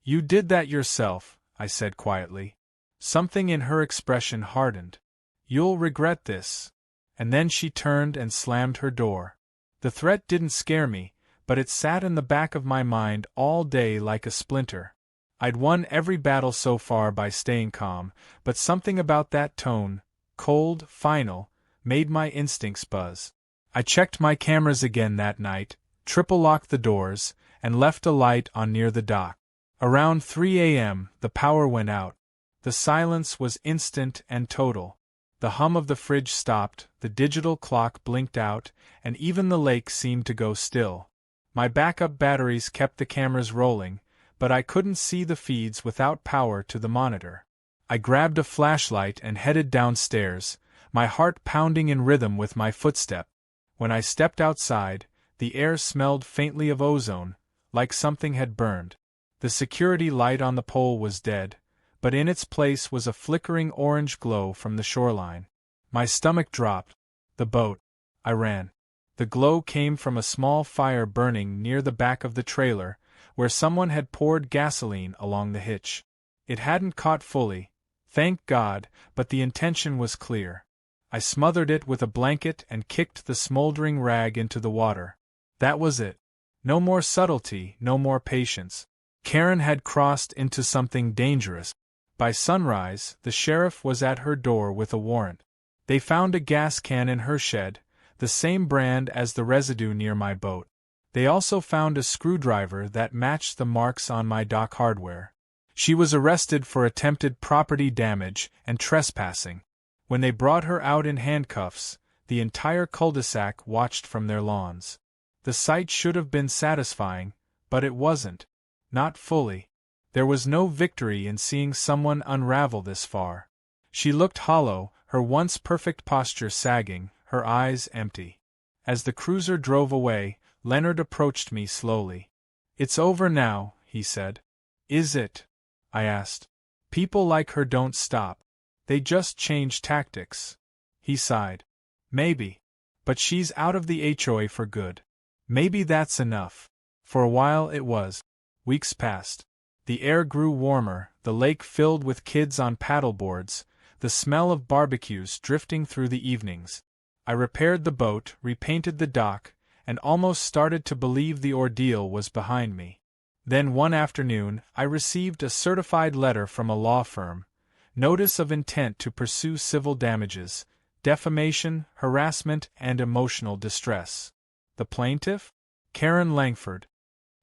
"You did that yourself," I said quietly. Something in her expression hardened. "You'll regret this." And then she turned and slammed her door. The threat didn't scare me, but it sat in the back of my mind all day like a splinter. I'd won every battle so far by staying calm, but something about that tone, cold, final, made my instincts buzz. I checked my cameras again that night, triple-locked the doors, and left a light on near the dock. Around 3 a.m., the power went out. The silence was instant and total. The hum of the fridge stopped, the digital clock blinked out, and even the lake seemed to go still. My backup batteries kept the cameras rolling, but I couldn't see the feeds without power to the monitor. I grabbed a flashlight and headed downstairs, my heart pounding in rhythm with my footstep. When I stepped outside, the air smelled faintly of ozone, like something had burned. The security light on the pole was dead, but in its place was a flickering orange glow from the shoreline. My stomach dropped. The boat. I ran. The glow came from a small fire burning near the back of the trailer, where someone had poured gasoline along the hitch. It hadn't caught fully, thank God, but the intention was clear. I smothered it with a blanket and kicked the smoldering rag into the water. That was it. No more subtlety, no more patience. Karen had crossed into something dangerous. By sunrise, the sheriff was at her door with a warrant. They found a gas can in her shed, the same brand as the residue near my boat. They also found a screwdriver that matched the marks on my dock hardware. She was arrested for attempted property damage and trespassing. When they brought her out in handcuffs, the entire cul-de-sac watched from their lawns. The sight should have been satisfying, but it wasn't. Not fully. There was no victory in seeing someone unravel this far. She looked hollow, her once perfect posture sagging, her eyes empty. As the cruiser drove away, Leonard approached me slowly. "It's over now," he said. "Is it?" I asked. "People like her don't stop. They just change tactics." He sighed. "Maybe. But she's out of the HOA for good. Maybe that's enough." For a while it was. Weeks passed. The air grew warmer, the lake filled with kids on paddleboards, the smell of barbecues drifting through the evenings. I repaired the boat, repainted the dock, and almost started to believe the ordeal was behind me. Then one afternoon, I received a certified letter from a law firm. Notice of intent to pursue civil damages, defamation, harassment, and emotional distress. The plaintiff? Karen Langford.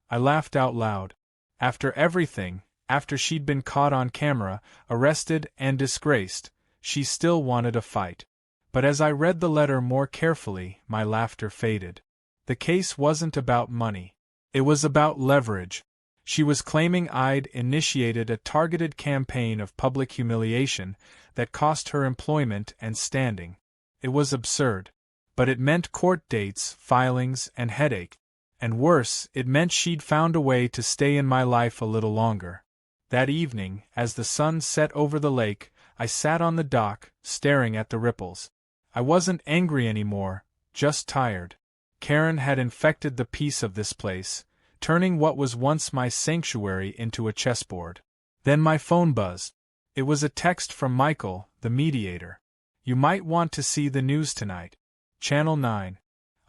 I laughed out loud. After everything, after she'd been caught on camera, arrested, and disgraced, she still wanted a fight. But as I read the letter more carefully, my laughter faded. The case wasn't about money. It was about leverage. She was claiming I'd initiated a targeted campaign of public humiliation that cost her employment and standing. It was absurd. But it meant court dates, filings, and headache. And worse, it meant she'd found a way to stay in my life a little longer. That evening, as the sun set over the lake, I sat on the dock, staring at the ripples. I wasn't angry anymore, just tired. Karen had infected the peace of this place, turning what was once my sanctuary into a chessboard. Then my phone buzzed. It was a text from Michael, the mediator. "You might want to see the news tonight. Channel 9.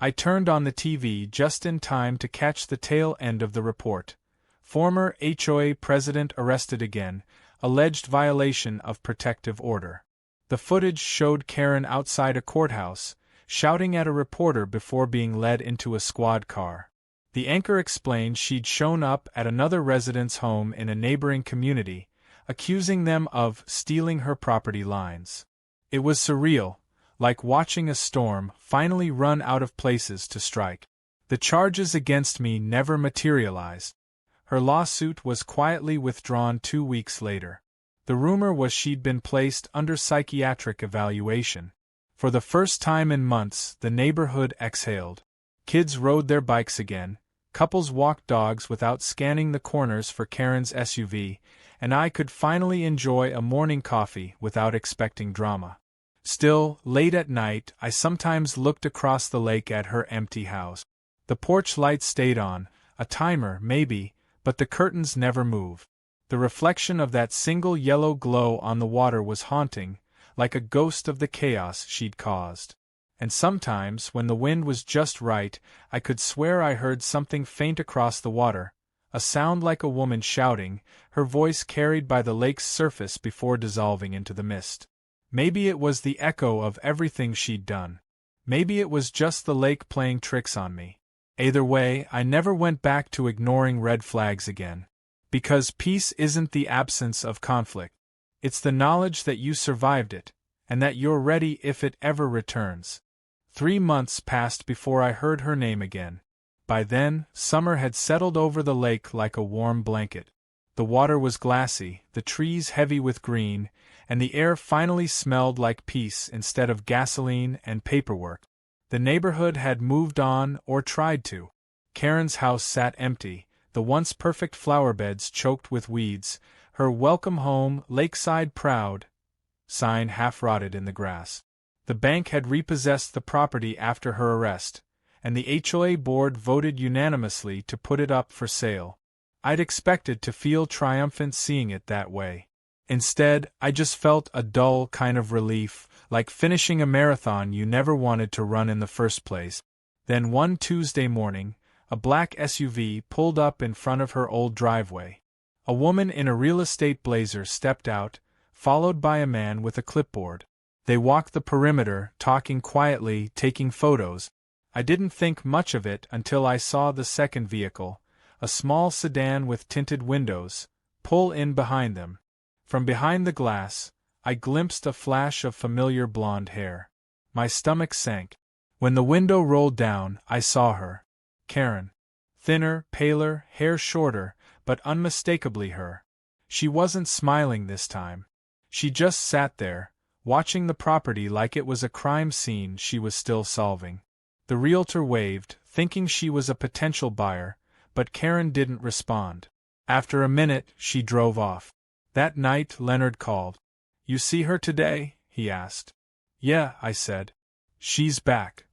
I turned on the TV just in time to catch the tail end of the report. Former HOA president arrested again, alleged violation of protective order. The footage showed Karen outside a courthouse, shouting at a reporter before being led into a squad car. The anchor explained she'd shown up at another resident's home in a neighboring community, accusing them of stealing her property lines. It was surreal, like watching a storm finally run out of places to strike. The charges against me never materialized. Her lawsuit was quietly withdrawn 2 weeks later. The rumor was she'd been placed under psychiatric evaluation. For the first time in months, the neighborhood exhaled. Kids rode their bikes again, couples walked dogs without scanning the corners for Karen's SUV, and I could finally enjoy a morning coffee without expecting drama. Still, late at night, I sometimes looked across the lake at her empty house. The porch light stayed on, a timer, maybe, but the curtains never moved. The reflection of that single yellow glow on the water was haunting, like a ghost of the chaos she'd caused. And sometimes, when the wind was just right, I could swear I heard something faint across the water, a sound like a woman shouting, her voice carried by the lake's surface before dissolving into the mist. Maybe it was the echo of everything she'd done. Maybe it was just the lake playing tricks on me. Either way, I never went back to ignoring red flags again. Because peace isn't the absence of conflict. It's the knowledge that you survived it, and that you're ready if it ever returns. 3 months passed before I heard her name again. By then, summer had settled over the lake like a warm blanket. The water was glassy, the trees heavy with green, and the air finally smelled like peace instead of gasoline and paperwork. The neighborhood had moved on, or tried to. Karen's house sat empty, the once perfect flower beds choked with weeds, her welcome home, lakeside proud, sign half rotted in the grass. The bank had repossessed the property after her arrest, and the HOA board voted unanimously to put it up for sale. I'd expected to feel triumphant seeing it that way. Instead, I just felt a dull kind of relief, like finishing a marathon you never wanted to run in the first place. Then one Tuesday morning, a black SUV pulled up in front of her old driveway. A woman in a real estate blazer stepped out, followed by a man with a clipboard. They walked the perimeter, talking quietly, taking photos. I didn't think much of it until I saw the second vehicle, a small sedan with tinted windows, pull in behind them. From behind the glass, I glimpsed a flash of familiar blonde hair. My stomach sank. When the window rolled down, I saw her. Karen. Thinner, paler, hair shorter, but unmistakably her. She wasn't smiling this time. She just sat there, watching the property like it was a crime scene she was still solving. The realtor waved, thinking she was a potential buyer, but Karen didn't respond. After a minute, she drove off. That night, Leonard called. "You see her today?" he asked. "Yeah," I said. "She's back.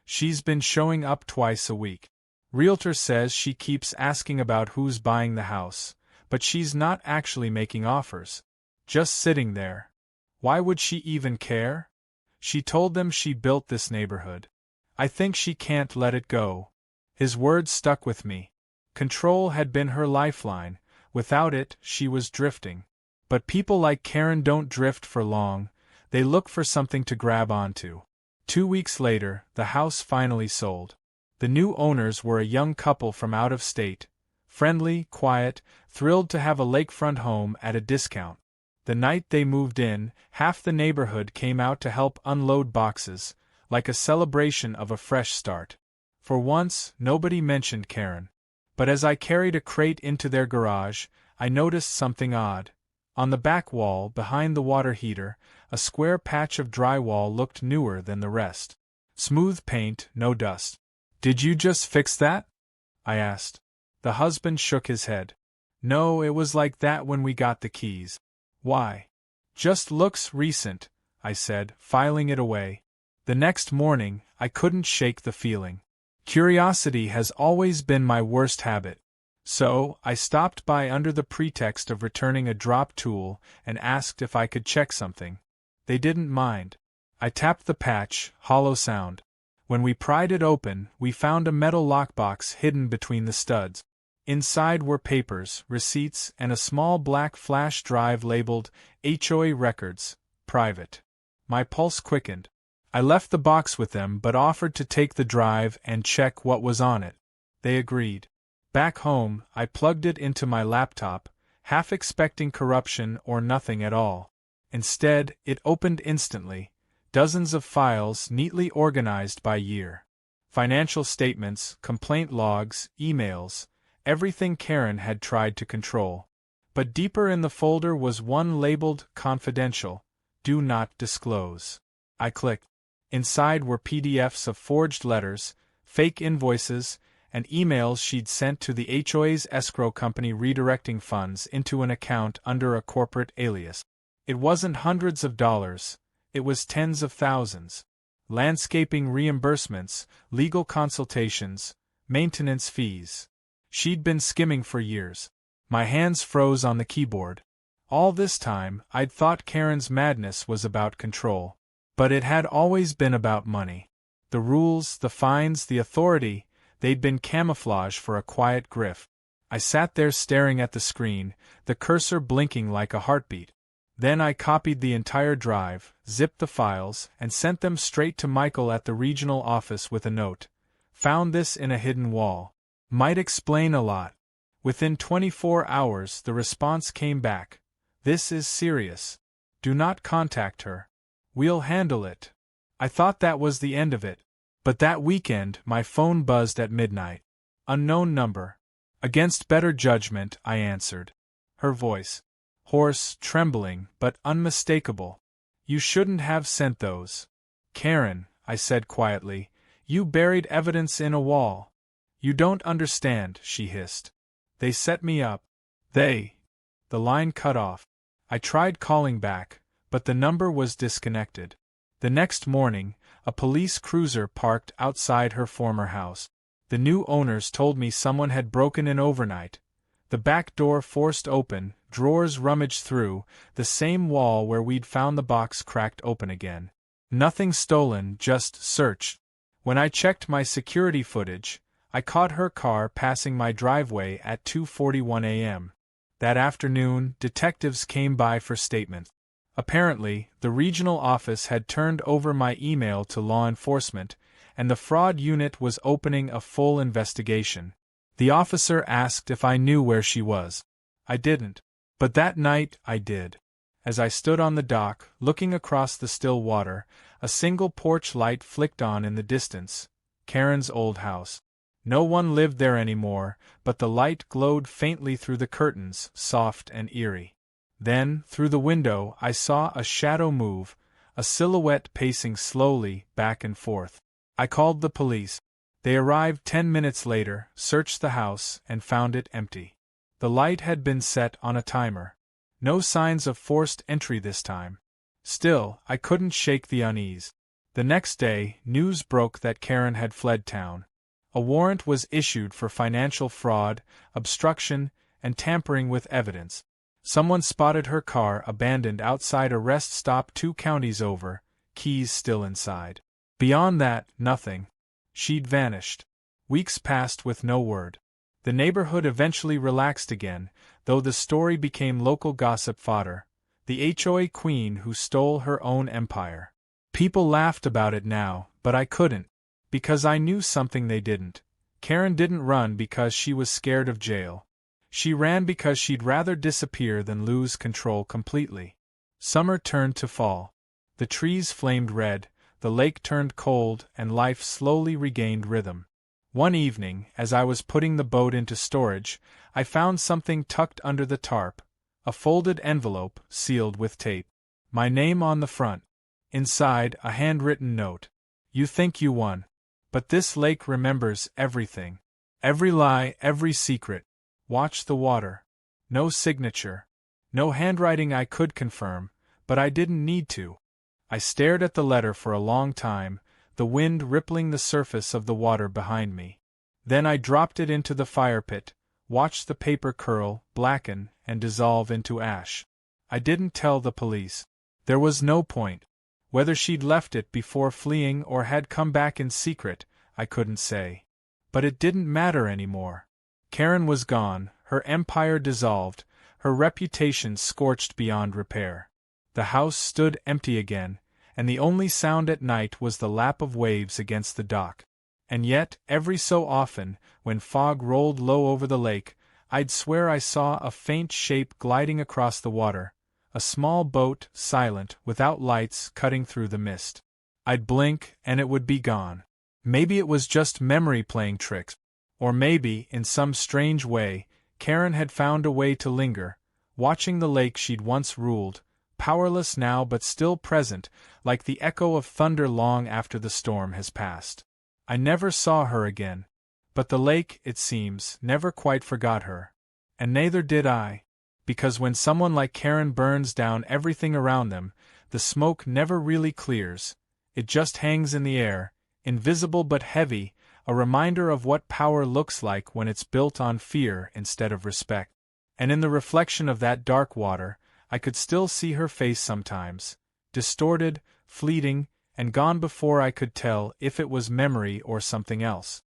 She's been showing up twice a week. Realtor says she keeps asking about who's buying the house, but she's not actually making offers. Just sitting there. Why would she even care? She told them she built this neighborhood. I think she can't let it go." His words stuck with me. Control had been her lifeline. Without it, she was drifting. But people like Karen don't drift for long, they look for something to grab onto. 2 weeks later, the house finally sold. The new owners were a young couple from out of state, friendly, quiet, thrilled to have a lakefront home at a discount. The night they moved in, half the neighborhood came out to help unload boxes, like a celebration of a fresh start. For once, nobody mentioned Karen. But as I carried a crate into their garage, I noticed something odd. On the back wall, behind the water heater, a square patch of drywall looked newer than the rest. Smooth paint, no dust. "Did you just fix that?" I asked. The husband shook his head. "No, it was like that when we got the keys." "Why?" "Just looks recent," I said, filing it away. The next morning, I couldn't shake the feeling. Curiosity has always been my worst habit. So, I stopped by under the pretext of returning a drop tool and asked if I could check something. They didn't mind. I tapped the patch, hollow sound. When we pried it open, we found a metal lockbox hidden between the studs. Inside were papers, receipts, and a small black flash drive labeled HOA Records, Private. My pulse quickened. I left the box with them but offered to take the drive and check what was on it. They agreed. Back home, I plugged it into my laptop, half expecting corruption or nothing at all. Instead, it opened instantly, dozens of files neatly organized by year. Financial statements, complaint logs, emails, everything Karen had tried to control. But deeper in the folder was one labeled Confidential, Do Not Disclose. I clicked. Inside were PDFs of forged letters, fake invoices, and emails she'd sent to the HOA's escrow company redirecting funds into an account under a corporate alias. It wasn't hundreds of dollars, it was tens of thousands. Landscaping reimbursements, legal consultations, maintenance fees. She'd been skimming for years. My hands froze on the keyboard. All this time, I'd thought Karen's madness was about control. But it had always been about money. The rules, the fines, the authority, they'd been camouflage for a quiet grift. I sat there staring at the screen, the cursor blinking like a heartbeat. Then I copied the entire drive, zipped the files, and sent them straight to Michael at the regional office with a note. Found this in a hidden wall. Might explain a lot. Within 24 hours the response came back. This is serious. Do not contact her. We'll handle it. I thought that was the end of it. But that weekend my phone buzzed at midnight. Unknown number. Against better judgment, I answered. Her voice. Hoarse, trembling, but unmistakable. You shouldn't have sent those. Karen, I said quietly, you buried evidence in a wall. You don't understand, she hissed. They set me up. They. The line cut off. I tried calling back, but the number was disconnected. The next morning, a police cruiser parked outside her former house. The new owners told me someone had broken in overnight. The back door forced open, drawers rummaged through, the same wall where we'd found the box cracked open again. Nothing stolen, just searched. When I checked my security footage, I caught her car passing my driveway at 2:41 a.m. That afternoon, detectives came by for statements. Apparently, the regional office had turned over my email to law enforcement, and the fraud unit was opening a full investigation. The officer asked if I knew where she was. I didn't. But that night, I did. As I stood on the dock, looking across the still water, a single porch light flicked on in the distance. Karen's old house. No one lived there anymore, but the light glowed faintly through the curtains, soft and eerie. Then, through the window, I saw a shadow move, a silhouette pacing slowly, back and forth. I called the police. They arrived 10 minutes later, searched the house, and found it empty. The light had been set on a timer. No signs of forced entry this time. Still, I couldn't shake the unease. The next day, news broke that Karen had fled town. A warrant was issued for financial fraud, obstruction, and tampering with evidence. Someone spotted her car abandoned outside a rest stop 2 counties over, keys still inside. Beyond that, nothing. She'd vanished. Weeks passed with no word. The neighborhood eventually relaxed again, though the story became local gossip fodder. The HOA queen who stole her own empire. People laughed about it now, but I couldn't. Because I knew something they didn't. Karen didn't run because she was scared of jail. She ran because she'd rather disappear than lose control completely. Summer turned to fall. The trees flamed red, the lake turned cold, and life slowly regained rhythm. One evening, as I was putting the boat into storage, I found something tucked under the tarp, a folded envelope sealed with tape. My name on the front. Inside, a handwritten note. You think you won. But this lake remembers everything. Every lie, every secret. Watch the water. No signature. No handwriting I could confirm, but I didn't need to. I stared at the letter for a long time, the wind rippling the surface of the water behind me. Then I dropped it into the fire pit, watched the paper curl, blacken, and dissolve into ash. I didn't tell the police. There was no point. Whether she'd left it before fleeing or had come back in secret, I couldn't say. But it didn't matter anymore. Karen was gone, her empire dissolved, her reputation scorched beyond repair. The house stood empty again, and the only sound at night was the lap of waves against the dock. And yet, every so often, when fog rolled low over the lake, I'd swear I saw a faint shape gliding across the water, a small boat, silent, without lights, cutting through the mist. I'd blink, and it would be gone. Maybe it was just memory playing tricks. Or maybe, in some strange way, Karen had found a way to linger, watching the lake she'd once ruled, powerless now but still present, like the echo of thunder long after the storm has passed. I never saw her again. But the lake, it seems, never quite forgot her. And neither did I. Because when someone like Karen burns down everything around them, the smoke never really clears. It just hangs in the air, invisible but heavy, a reminder of what power looks like when it's built on fear instead of respect. And in the reflection of that dark water, I could still see her face sometimes, distorted, fleeting, and gone before I could tell if it was memory or something else.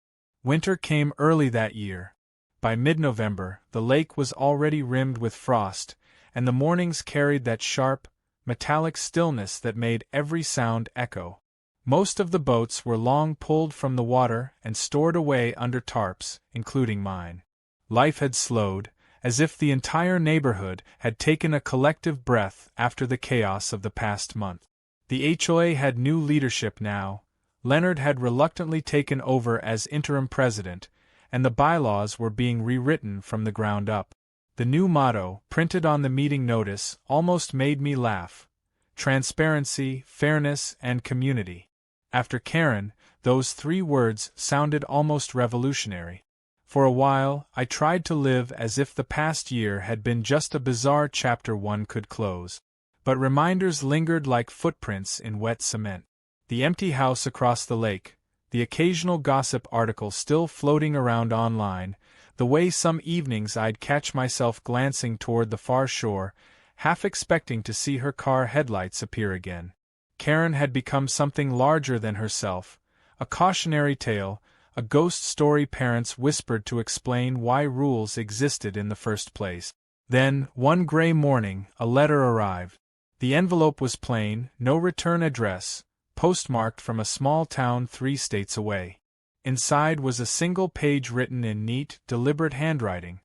Winter came early that year. By mid-November, the lake was already rimmed with frost, and the mornings carried that sharp, metallic stillness that made every sound echo. Most of the boats were long pulled from the water and stored away under tarps, including mine. Life had slowed, as if the entire neighborhood had taken a collective breath after the chaos of the past month. The HOA had new leadership now. Leonard had reluctantly taken over as interim president, and the bylaws were being rewritten from the ground up. The new motto, printed on the meeting notice, almost made me laugh: transparency, fairness, and community. After Karen, those 3 words sounded almost revolutionary. For a while, I tried to live as if the past year had been just a bizarre chapter one could close. But reminders lingered like footprints in wet cement. The empty house across the lake, the occasional gossip article still floating around online, the way some evenings I'd catch myself glancing toward the far shore, half expecting to see her car headlights appear again. Karen had become something larger than herself, a cautionary tale, a ghost story parents whispered to explain why rules existed in the first place. Then, one gray morning, a letter arrived. The envelope was plain, no return address, postmarked from a small town 3 states away. Inside was a single page written in neat, deliberate handwriting.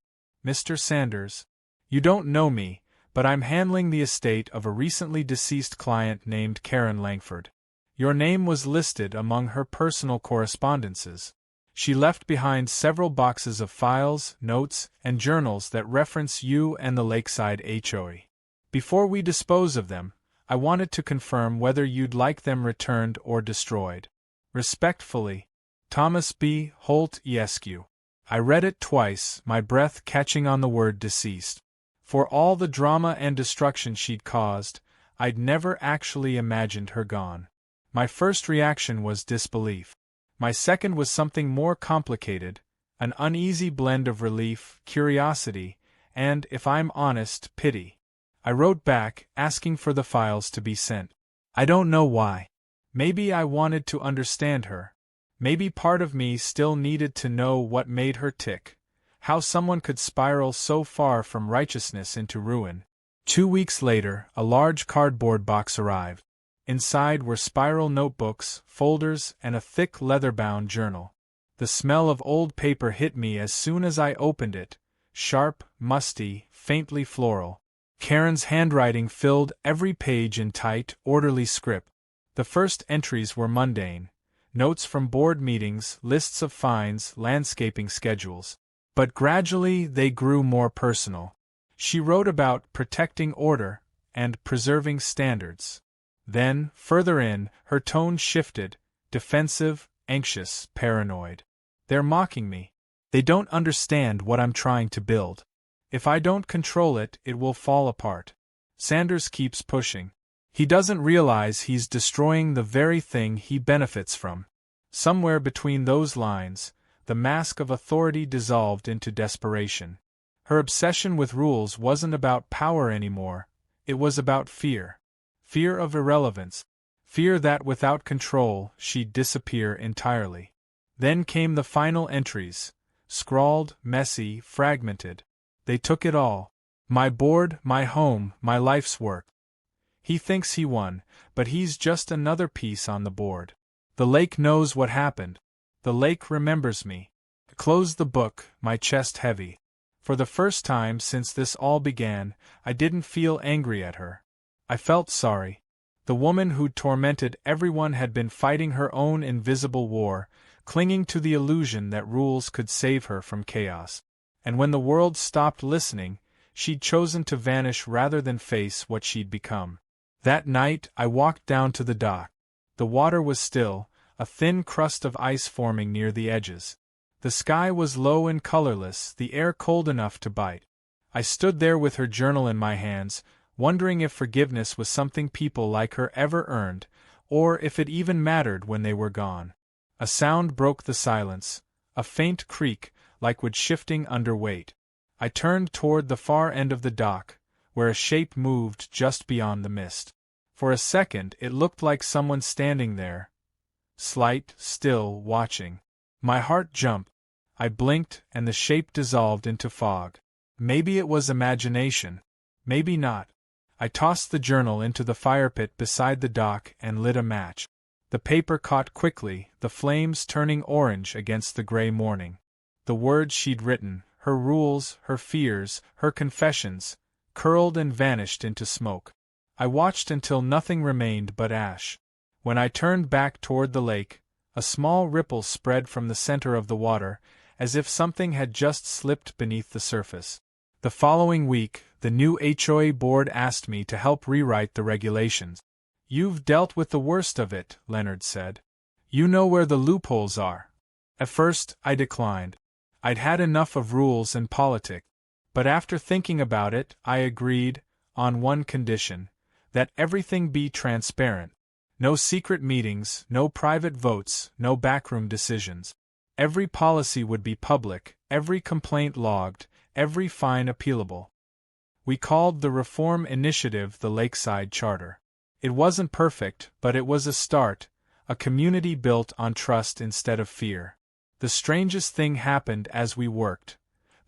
Mr. Sanders, you don't know me, but I'm handling the estate of a recently deceased client named Karen Langford. Your name was listed among her personal correspondences. She left behind several boxes of files, notes, and journals that reference you and the Lakeside HOA. Before we dispose of them, I wanted to confirm whether you'd like them returned or destroyed. Respectfully, Thomas B. Holt Esq. I read it twice, my breath catching on the word deceased. For all the drama and destruction she'd caused, I'd never actually imagined her gone. My first reaction was disbelief. My second was something more complicated, an uneasy blend of relief, curiosity, and, if I'm honest, pity. I wrote back, asking for the files to be sent. I don't know why. Maybe I wanted to understand her. Maybe part of me still needed to know what made her tick, how someone could spiral so far from righteousness into ruin. 2 weeks later, a large cardboard box arrived. Inside were spiral notebooks, folders, and a thick leather-bound journal. The smell of old paper hit me as soon as I opened it, sharp, musty, faintly floral. Karen's handwriting filled every page in tight, orderly script. The first entries were mundane: notes from board meetings, lists of fines, landscaping schedules. But gradually they grew more personal. She wrote about protecting order and preserving standards. Then, further in, her tone shifted, defensive, anxious, paranoid. They're mocking me. They don't understand what I'm trying to build. If I don't control it, it will fall apart. Sanders keeps pushing. He doesn't realize he's destroying the very thing he benefits from. Somewhere between those lines, the mask of authority dissolved into desperation. Her obsession with rules wasn't about power anymore, it was about fear. Fear of irrelevance. Fear that without control, she'd disappear entirely. Then came the final entries, scrawled, messy, fragmented. They took it all. My board, my home, my life's work. He thinks he won, but he's just another piece on the board. The lake knows what happened. The lake remembers me. I closed the book, my chest heavy. For the first time since this all began, I didn't feel angry at her. I felt sorry. The woman who'd tormented everyone had been fighting her own invisible war, clinging to the illusion that rules could save her from chaos. And when the world stopped listening, she'd chosen to vanish rather than face what she'd become. That night, I walked down to the dock. The water was still, a thin crust of ice forming near the edges. The sky was low and colorless, the air cold enough to bite. I stood there with her journal in my hands, wondering if forgiveness was something people like her ever earned, or if it even mattered when they were gone. A sound broke the silence, a faint creak, like wood shifting under weight. I turned toward the far end of the dock, where a shape moved just beyond the mist. For a second it looked like someone standing there, slight, still, watching. My heart jumped. I blinked, and the shape dissolved into fog. Maybe it was imagination. Maybe not. I tossed the journal into the fire pit beside the dock and lit a match. The paper caught quickly, the flames turning orange against the gray morning. The words she'd written, her rules, her fears, her confessions, curled and vanished into smoke. I watched until nothing remained but ash. When I turned back toward the lake, a small ripple spread from the center of the water, as if something had just slipped beneath the surface. The following week, the new HOA board asked me to help rewrite the regulations. "You've dealt with the worst of it," Leonard said. "You know where the loopholes are." At first, I declined. I'd had enough of rules and politics. But after thinking about it, I agreed, on one condition: that everything be transparent. No secret meetings, no private votes, no backroom decisions. Every policy would be public, every complaint logged, every fine appealable. We called the reform initiative the Lakeside Charter. It wasn't perfect, but it was a start, a community built on trust instead of fear. The strangest thing happened as we worked.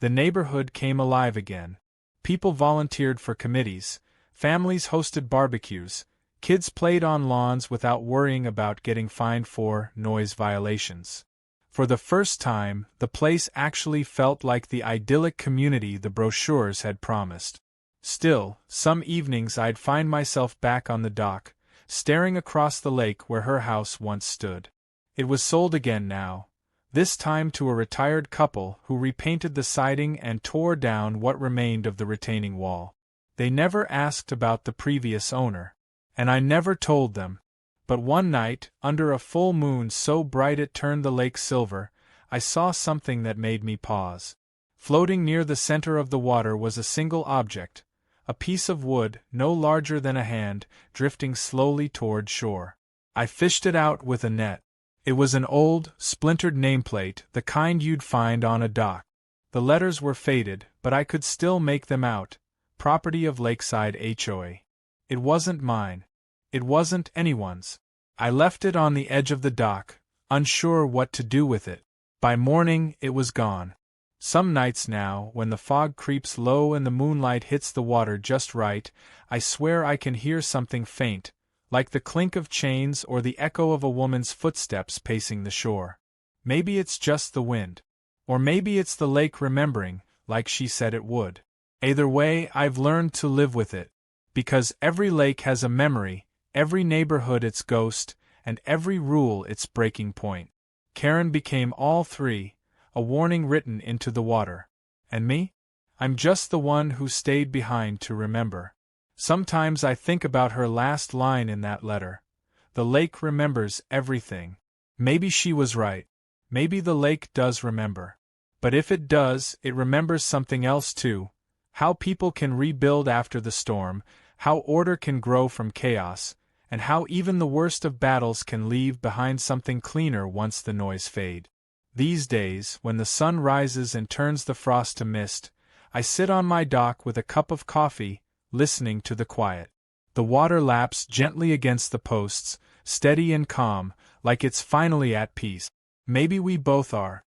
The neighborhood came alive again. People volunteered for committees, families hosted barbecues, kids played on lawns without worrying about getting fined for noise violations. For the first time, the place actually felt like the idyllic community the brochures had promised. Still, some evenings I'd find myself back on the dock, staring across the lake where her house once stood. It was sold again now, this time to a retired couple who repainted the siding and tore down what remained of the retaining wall. They never asked about the previous owner, and I never told them. But one night, under a full moon so bright it turned the lake silver, I saw something that made me pause. Floating near the center of the water was a single object, a piece of wood no larger than a hand, drifting slowly toward shore. I fished it out with a net. It was an old, splintered nameplate, the kind you'd find on a dock. The letters were faded, but I could still make them out. Property of Lakeside HOA. It wasn't mine. It wasn't anyone's. I left it on the edge of the dock, unsure what to do with it. By morning, it was gone. Some nights now, when the fog creeps low and the moonlight hits the water just right, I swear I can hear something faint, like the clink of chains or the echo of a woman's footsteps pacing the shore. Maybe it's just the wind. Or maybe it's the lake remembering, like she said it would. Either way, I've learned to live with it. Because every lake has a memory, every neighborhood its ghost, and every rule its breaking point. Karen became all three, a warning written into the water. And me? I'm just the one who stayed behind to remember. Sometimes I think about her last line in that letter. The lake remembers everything. Maybe she was right. Maybe the lake does remember. But if it does, it remembers something else too. How people can rebuild after the storm, how order can grow from chaos, and how even the worst of battles can leave behind something cleaner once the noise fades. These days, when the sun rises and turns the frost to mist, I sit on my dock with a cup of coffee, listening to the quiet. The water laps gently against the posts, steady and calm, like it's finally at peace. Maybe we both are.